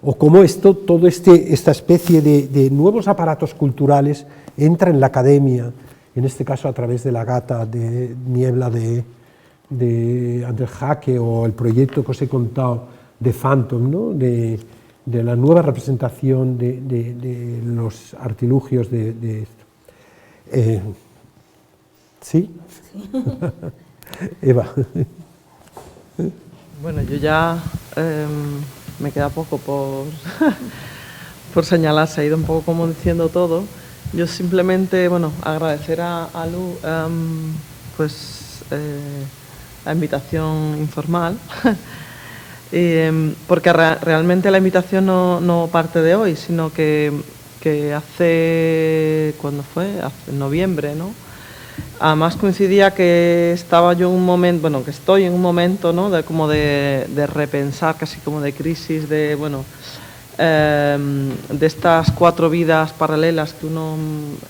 o cómo esta especie de nuevos aparatos culturales entra en la academia, en este caso a través de La gata de Niebla de Ander Jaque, o el proyecto que os he contado de Phantom, ¿no? de la nueva representación de los artilugios de esto. ¿Sí? Eva. Bueno, yo ya... me queda poco por señalar, se ha ido un poco como diciendo todo. Yo simplemente, bueno, agradecer a Lu la invitación informal, porque realmente la invitación no parte de hoy, sino que hace, ¿cuándo fue? En noviembre, ¿no? Además coincidía que estaba yo en un momento, bueno, que estoy en un momento, ¿no? de repensar, casi como de crisis, de estas 4 vidas paralelas que uno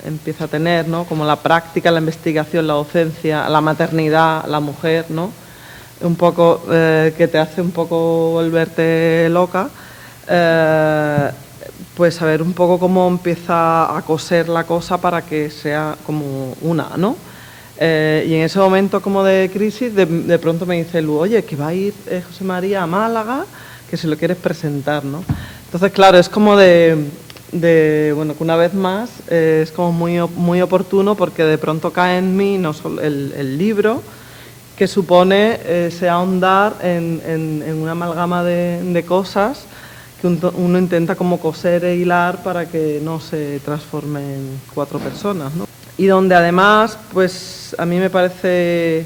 empieza a tener, ¿no? Como la práctica, la investigación, la docencia, la maternidad, la mujer, ¿no? Un poco que te hace un poco volverte loca. Pues a ver un poco cómo empieza a coser la cosa para que sea como una, ¿no? Y en ese momento como de crisis, de pronto me dice Lu, oye, que va a ir José María a Málaga, que si lo quieres presentar, ¿no? Entonces, claro, es como bueno, que una vez más es como muy oportuno, porque de pronto cae en mí no solo el libro, que supone ese ahondar en una amalgama de cosas que uno intenta como coser e hilar para que no se transforme en 4 personas, ¿no? Y donde además, pues a mí me parece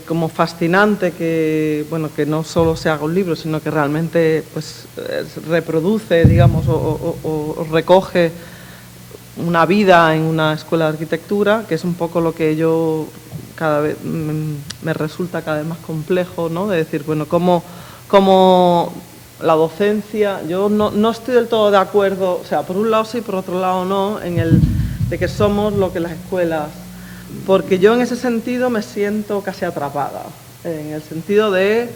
como fascinante que no solo se haga un libro, sino que realmente pues reproduce, digamos, o recoge una vida en una escuela de arquitectura, que es un poco lo que yo cada vez me resulta cada vez más complejo, ¿no? De decir, bueno, cómo la docencia, yo no estoy del todo de acuerdo, o sea, por un lado sí, por otro lado no, en el de que somos lo que las escuelas, porque yo en ese sentido me siento casi atrapada, en el sentido de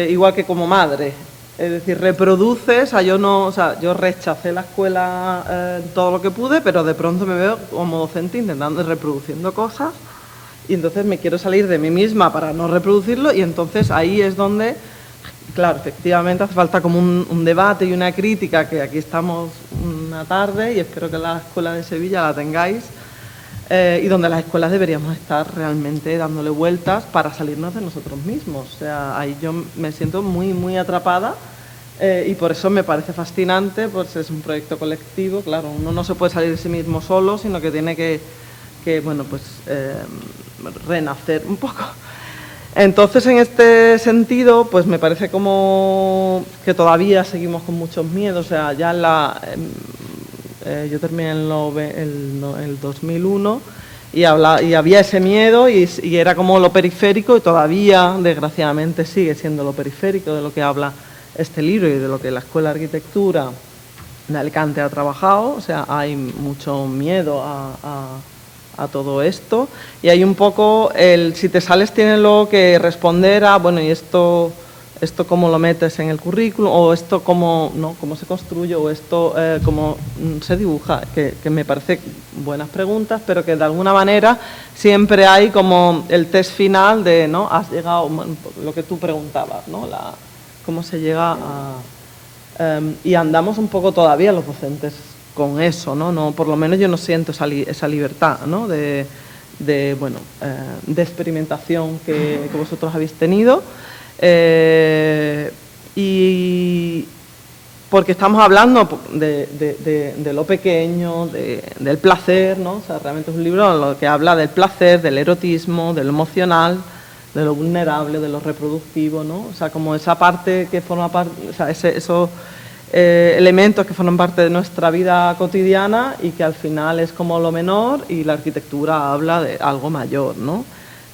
igual que como madre. Es decir, reproduces, yo rechacé la escuela todo lo que pude, pero de pronto me veo como docente intentando reproduciendo cosas y entonces me quiero salir de mí misma para no reproducirlo y entonces ahí es donde, claro, efectivamente hace falta como un debate y una crítica, que aquí estamos una tarde y espero que la Escuela de Sevilla la tengáis, y donde las escuelas deberíamos estar realmente dándole vueltas para salirnos de nosotros mismos. O sea, ahí yo me siento muy, muy atrapada y por eso me parece fascinante, pues es un proyecto colectivo, claro, uno no se puede salir de sí mismo solo, sino que tiene que bueno, pues renacer un poco. Entonces, en este sentido, pues me parece como que todavía seguimos con muchos miedos, o sea, ya yo terminé en el 2001 y había ese miedo y era como lo periférico y todavía, desgraciadamente, sigue siendo lo periférico de lo que habla este libro y de lo que la Escuela de Arquitectura de Alicante ha trabajado. O sea, hay mucho miedo a todo esto y hay un poco si te sales tienes luego que responder a, bueno, y esto cómo lo metes en el currículum, o esto cómo se construye, o esto cómo se dibuja, que me parece buenas preguntas, pero que de alguna manera siempre hay como el test final de, ¿no? Has llegado, lo que tú preguntabas, ¿no? Cómo se llega a... y andamos un poco todavía los docentes con eso, ¿no? Por lo menos yo no siento esa libertad, ¿no? de experimentación que vosotros habéis tenido. Y porque estamos hablando de lo pequeño, del placer, ¿no? O sea, realmente es un libro en lo que habla del placer, del erotismo, de lo emocional, de lo vulnerable, de lo reproductivo, ¿no? O sea, como esa parte que forma parte, o sea, esos elementos que forman parte de nuestra vida cotidiana y que al final es como lo menor, y la arquitectura habla de algo mayor, ¿no?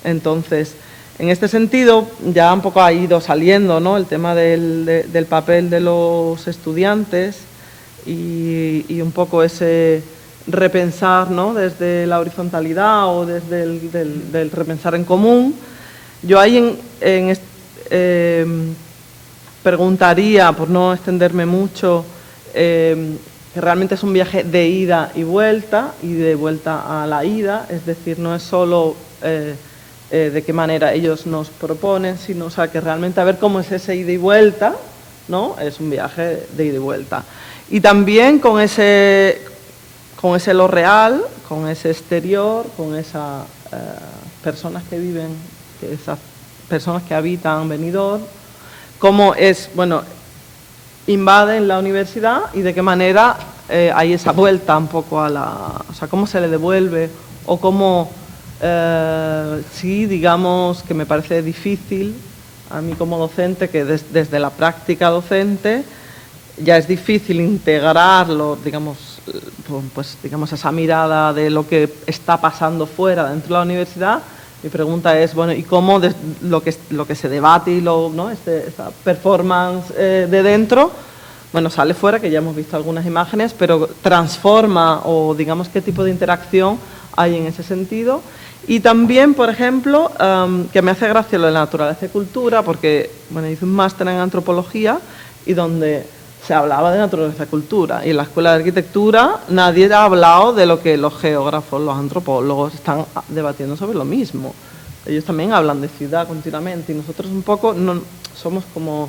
Entonces, en este sentido, ya un poco ha ido saliendo, ¿no? El tema del papel de los estudiantes y un poco ese repensar, ¿no? Desde la horizontalidad o desde el repensar en común. Yo ahí preguntaría, por no extenderme mucho, que realmente es un viaje de ida y de vuelta a la ida, es decir, no es solo... de qué manera ellos nos proponen, sino, o sea, que realmente a ver cómo es ese ida y vuelta, ¿no? Es un viaje de ida y vuelta. Y también con ese lo real, con ese exterior, con esas personas que viven, esas personas que habitan Benidorm, cómo es, bueno, invaden la universidad y de qué manera hay esa vuelta un poco o sea, cómo se le devuelve o cómo... sí, digamos que me parece difícil a mí como docente, que desde la práctica docente ya es difícil integrarlo, digamos esa mirada de lo que está pasando fuera dentro de la universidad. Mi pregunta es, bueno, ¿y cómo lo que se debate y esta performance de dentro, bueno, sale fuera, que ya hemos visto algunas imágenes, pero transforma, o digamos qué tipo de interacción hay en ese sentido? Y también, por ejemplo, que me hace gracia lo de la naturaleza y cultura, porque bueno, hice un máster en antropología y donde se hablaba de naturaleza y cultura. Y en la Escuela de Arquitectura nadie ha hablado de lo que los geógrafos, los antropólogos están debatiendo sobre lo mismo. Ellos también hablan de ciudad continuamente y nosotros un poco no somos como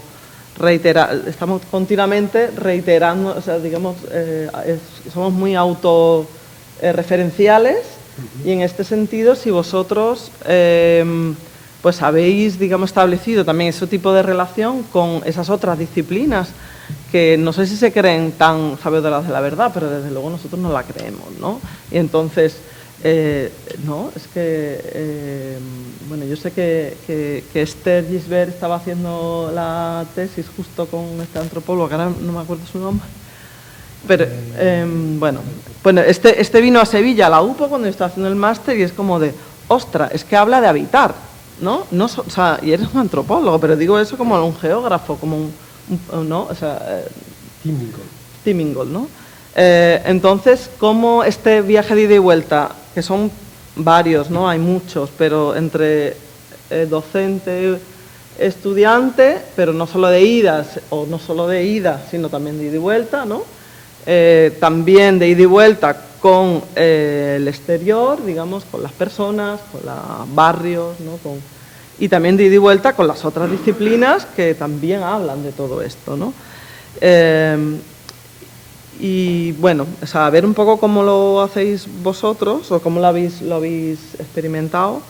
estamos continuamente reiterando, o sea, digamos, somos muy autorreferenciales. Y en este sentido, si vosotros pues habéis, digamos, establecido también ese tipo de relación con esas otras disciplinas que no sé si se creen tan sabedoras de la verdad, pero desde luego nosotros no la creemos, ¿no? Y entonces, no, es que, bueno, yo sé que Esther Gisbert estaba haciendo la tesis justo con este antropólogo, que ahora no me acuerdo su nombre. Pero, bueno, este vino a Sevilla, a la UPO, cuando yo estaba haciendo el máster, y es como de, ostras, es que habla de habitar, ¿no? O sea, y eres un antropólogo, pero digo eso como un geógrafo, como ¿no? O sea, Tim Ingold, ¿no? Entonces, ¿cómo este viaje de ida y vuelta, que son varios, ¿no? Hay muchos, pero entre docente, estudiante, pero no solo de idas, o no solo de ida, sino también de ida y vuelta, ¿no? También de ida y vuelta con el exterior, digamos, con las personas, con los barrios, ¿no? Y también de ida y vuelta con las otras disciplinas que también hablan de todo esto, ¿no? Y bueno, o sea, a ver un poco cómo lo hacéis vosotros o cómo lo habéis experimentado.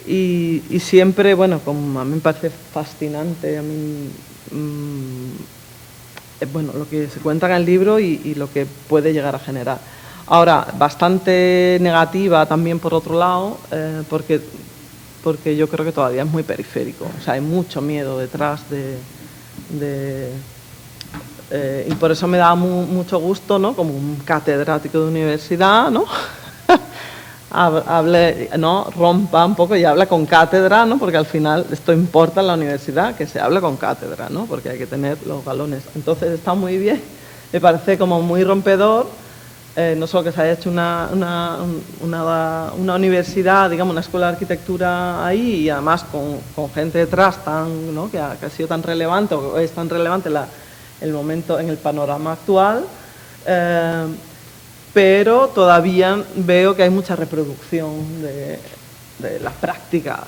Y siempre, bueno, como a mí me parece fascinante, a mí, bueno, lo que se cuenta en el libro y lo que puede llegar a generar. Ahora, bastante negativa también por otro lado, porque yo creo que todavía es muy periférico, o sea, hay mucho miedo detrás y por eso me da mucho gusto, ¿no? Como un catedrático de universidad, ¿no? Hable, ¿no? Rompa un poco y habla con cátedra, ¿no? Porque al final esto importa en la universidad, que se hable con cátedra, ¿no? Porque hay que tener los galones. Entonces está muy bien, me parece como muy rompedor, no solo que se haya hecho una universidad, digamos, una escuela de arquitectura ahí y además con gente detrás tan, ¿no? que ha sido tan relevante o es tan relevante el momento en el panorama actual. Pero todavía veo que hay mucha reproducción de las prácticas,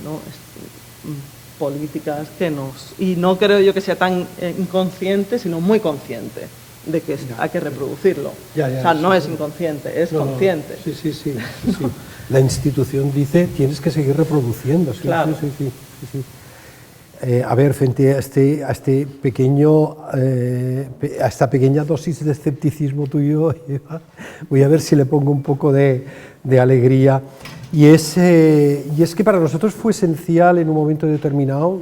¿no? políticas y no creo yo que sea tan inconsciente, sino muy consciente de que hay que reproducirlo. O sea, no es inconsciente, es consciente. Sí. La institución dice, tienes que seguir reproduciendo. Sí, claro. Sí. A ver, frente a esta pequeña dosis de escepticismo tuyo, Eva, voy a ver si le pongo un poco de alegría. Y es que para nosotros fue esencial en un momento determinado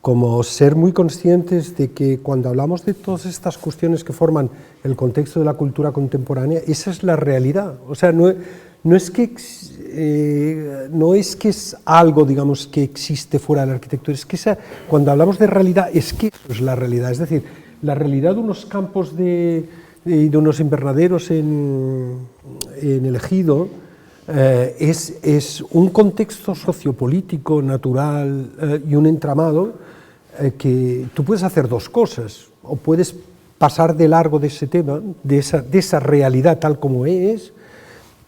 como ser muy conscientes de que cuando hablamos de todas estas cuestiones que forman el contexto de la cultura contemporánea, esa es la realidad. O sea, no es que es algo, digamos, que existe fuera de la arquitectura, es que cuando hablamos de realidad, es que eso es la realidad. Es decir, la realidad de unos campos de unos invernaderos en el Ejido es un contexto sociopolítico, natural y un entramado que tú puedes hacer dos cosas, o puedes pasar de largo de ese tema, de esa realidad tal como es,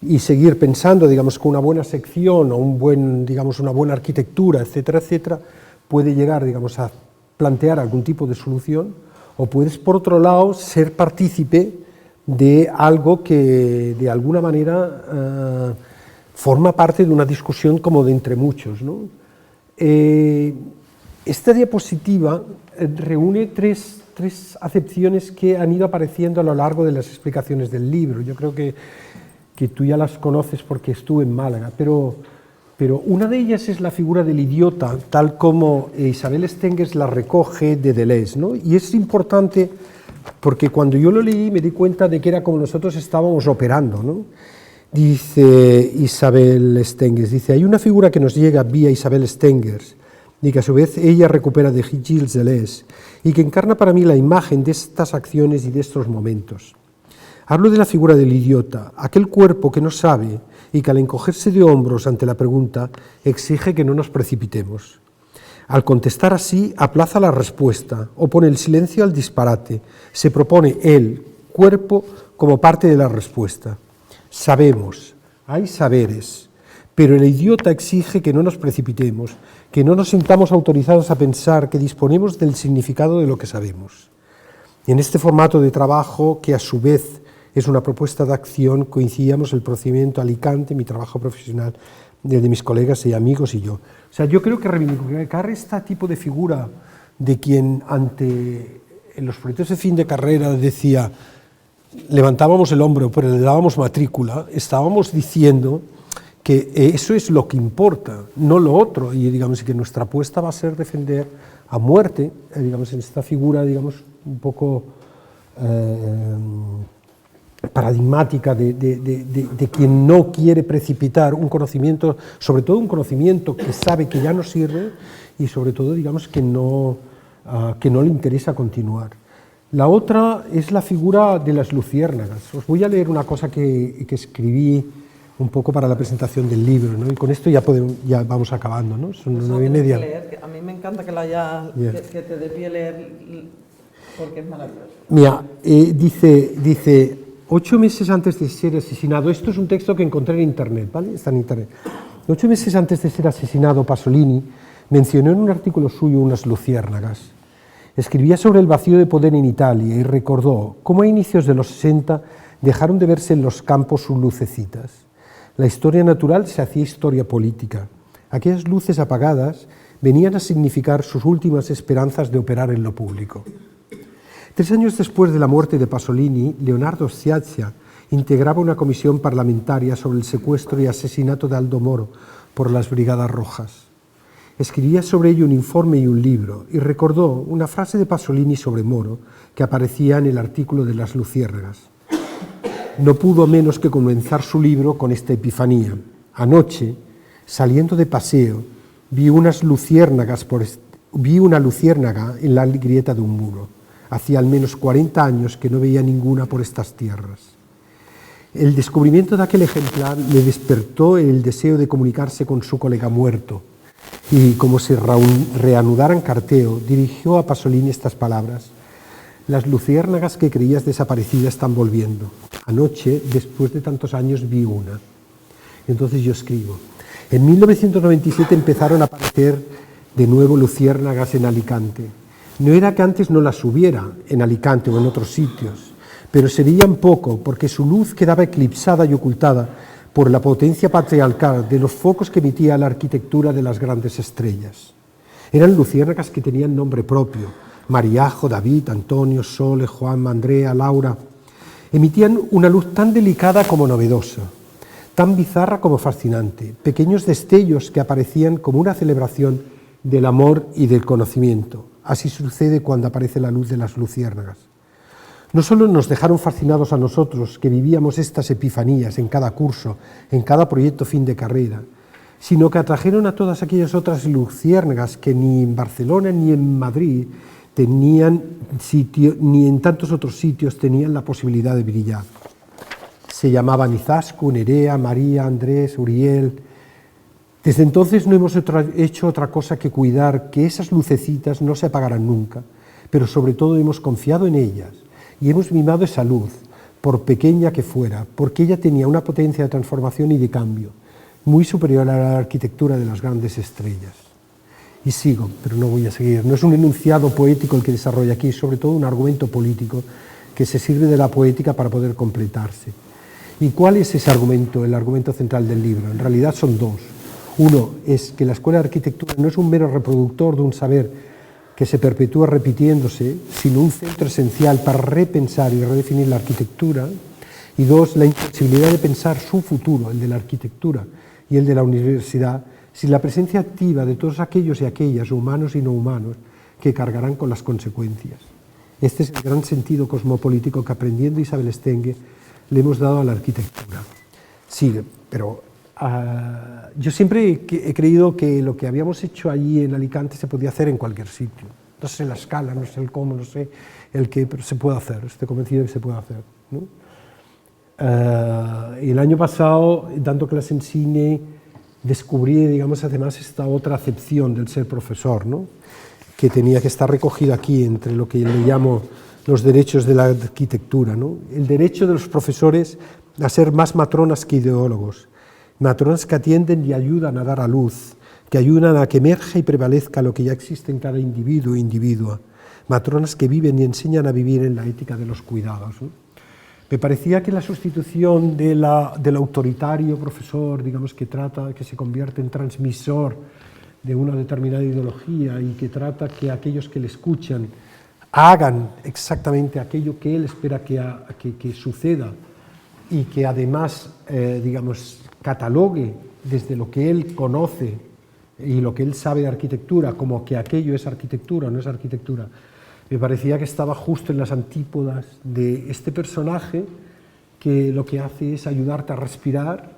y seguir pensando, digamos, que una buena sección o una buena arquitectura, etcétera, etcétera, puede llegar, digamos, a plantear algún tipo de solución, o puedes, por otro lado, ser partícipe de algo que, de alguna manera, forma parte de una discusión como de entre muchos, ¿no? Esta diapositiva reúne tres acepciones que han ido apareciendo a lo largo de las explicaciones del libro. Yo creo que tú ya las conoces porque estuve en Málaga, pero una de ellas es la figura del idiota, tal como Isabel Stengers la recoge de Deleuze, ¿no? Y es importante porque cuando yo lo leí me di cuenta de que era como nosotros estábamos operando, ¿no? Dice Isabel Stengers, dice, hay una figura que nos llega vía Isabel Stengers y que a su vez ella recupera de Gilles Deleuze y que encarna para mí la imagen de estas acciones y de estos momentos. Hablo de la figura del idiota, aquel cuerpo que no sabe y que al encogerse de hombros ante la pregunta exige que no nos precipitemos. Al contestar así, aplaza la respuesta, opone el silencio al disparate, se propone el cuerpo como parte de la respuesta. Sabemos, hay saberes, pero el idiota exige que no nos precipitemos, que no nos sintamos autorizados a pensar, que disponemos del significado de lo que sabemos. Y en este formato de trabajo, que a su vez es una propuesta de acción, coincidíamos el procedimiento Alicante, mi trabajo profesional, de mis colegas y amigos y yo. O sea, yo creo que reivindicar este tipo de figura de quien en los proyectos de fin de carrera decía, levantábamos el hombro pero le dábamos matrícula, estábamos diciendo que eso es lo que importa, no lo otro, y digamos que nuestra apuesta va a ser defender a muerte, digamos, en esta figura, digamos, un poco paradigmática de quien no quiere precipitar un conocimiento, sobre todo un conocimiento que sabe que ya no sirve y sobre todo, digamos, que no le interesa continuar. La otra es la figura de las luciérnagas. Os voy a leer una cosa que escribí un poco para la presentación del libro, ¿no? Y con esto ya vamos acabando, ¿no? Son 9:30. Leer, a mí me encanta que que te dé pie leer, porque es maravilloso. Mira, dice 8 meses antes de ser asesinado, esto es un texto que encontré en internet, ¿vale? Está en internet. 8 meses antes de ser asesinado, Pasolini mencionó en un artículo suyo unas luciérnagas. Escribía sobre el vacío de poder en Italia y recordó cómo a inicios de los 60 dejaron de verse en los campos sus lucecitas. La historia natural se hacía historia política. Aquellas luces apagadas venían a significar sus últimas esperanzas de operar en lo público. 3 años después de la muerte de Pasolini, Leonardo Sciascia integraba una comisión parlamentaria sobre el secuestro y asesinato de Aldo Moro por las Brigadas Rojas. Escribía sobre ello un informe y un libro, y recordó una frase de Pasolini sobre Moro que aparecía en el artículo de las luciérnagas. No pudo menos que comenzar su libro con esta epifanía. Anoche, saliendo de paseo, vi una luciérnaga en la grieta de un muro. Hacía al menos 40 años que no veía ninguna por estas tierras. El descubrimiento de aquel ejemplar le despertó el deseo de comunicarse con su colega muerto, y como se reanudara en carteo, dirigió a Pasolini estas palabras: las luciérnagas que creías desaparecidas están volviendo. Anoche, después de tantos años, vi una. Entonces yo escribo. En 1997 empezaron a aparecer de nuevo luciérnagas en Alicante. No era que antes no las hubiera en Alicante o en otros sitios, pero se veían poco porque su luz quedaba eclipsada y ocultada por la potencia patriarcal de los focos que emitía la arquitectura de las grandes estrellas. Eran luciérnagas que tenían nombre propio: Mariajo, David, Antonio, Sole, Juan, Andrea, Laura. Emitían una luz tan delicada como novedosa, tan bizarra como fascinante, pequeños destellos que aparecían como una celebración del amor y del conocimiento. Así sucede cuando aparece la luz de las luciérnagas. No solo nos dejaron fascinados a nosotros, que vivíamos estas epifanías en cada curso, en cada proyecto fin de carrera, sino que atrajeron a todas aquellas otras luciérnagas que ni en Barcelona ni en Madrid tenían sitio, ni en tantos otros sitios tenían la posibilidad de brillar. Se llamaban Izaskun, Nerea, María, Andrés, Uriel. Desde entonces no hemos hecho otra cosa que cuidar que esas lucecitas no se apagaran nunca, pero sobre todo hemos confiado en ellas y hemos mimado esa luz, por pequeña que fuera, porque ella tenía una potencia de transformación y de cambio muy superior a la arquitectura de las grandes estrellas. Y sigo, pero no voy a seguir. No es un enunciado poético el que desarrolla aquí, es sobre todo un argumento político que se sirve de la poética para poder completarse. ¿Y cuál es ese argumento, el argumento central del libro? En realidad son dos. Uno es que la Escuela de Arquitectura no es un mero reproductor de un saber que se perpetúa repitiéndose, sino un centro esencial para repensar y redefinir la arquitectura. Y dos, la imposibilidad de pensar su futuro, el de la arquitectura y el de la universidad, sin la presencia activa de todos aquellos y aquellas, humanos y no humanos, que cargarán con las consecuencias. Este es el gran sentido cosmopolítico que, aprendiendo Isabel Stenge, le hemos dado a la arquitectura. Sí, pero yo siempre he creído que lo que habíamos hecho allí en Alicante se podía hacer en cualquier sitio. No sé la escala, no sé el cómo, no sé el qué, pero se puede hacer, estoy convencido de que se puede hacer, ¿no? El año pasado, dando clase en cine, descubrí, digamos, además esta otra acepción del ser profesor, ¿no? Que tenía que estar recogido aquí entre lo que le llamo los derechos de la arquitectura, ¿no? El derecho de los profesores a ser más matronas que ideólogos, matronas que atienden y ayudan a dar a luz, que ayudan a que emerja y prevalezca lo que ya existe en cada individuo e individua, matronas que viven y enseñan a vivir en la ética de los cuidados, ¿no? Me parecía que la sustitución del autoritario profesor, digamos, que se convierte en transmisor de una determinada ideología y que trata que aquellos que le escuchan hagan exactamente aquello que él espera que suceda y que además, digamos, catalogue desde lo que él conoce y lo que él sabe de arquitectura como que aquello es arquitectura o no es arquitectura. Me parecía que estaba justo en las antípodas de este personaje que lo que hace es ayudarte a respirar,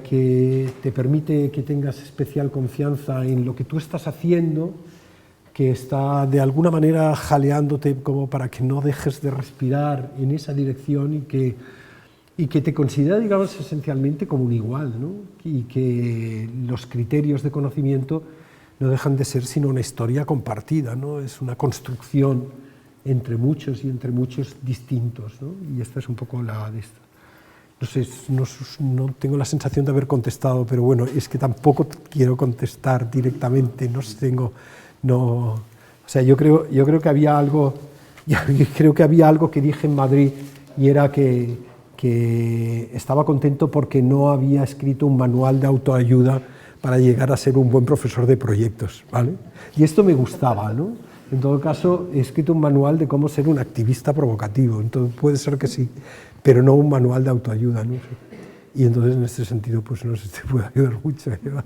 que te permite que tengas especial confianza en lo que tú estás haciendo, que está de alguna manera jaleándote como para que no dejes de respirar en esa dirección y que y que te considera, digamos, esencialmente como un igual, ¿no? Y que los criterios de conocimiento no dejan de ser sino una historia compartida, ¿no? Es una construcción entre muchos y entre muchos distintos, ¿no? Y esta es un poco la de esto. No sé, no tengo la sensación de haber contestado, pero bueno, es que tampoco quiero contestar directamente, no sé, o sea, yo creo que había algo, que dije en Madrid, y era que estaba contento porque no había escrito un manual de autoayuda para llegar a ser un buen profesor de proyectos, ¿vale? Y esto me gustaba, ¿no? En todo caso, he escrito un manual de cómo ser un activista provocativo, entonces puede ser que sí, pero no un manual de autoayuda, ¿no? Y entonces, en este sentido, pues no sé si te puede ayudar mucho, Eva.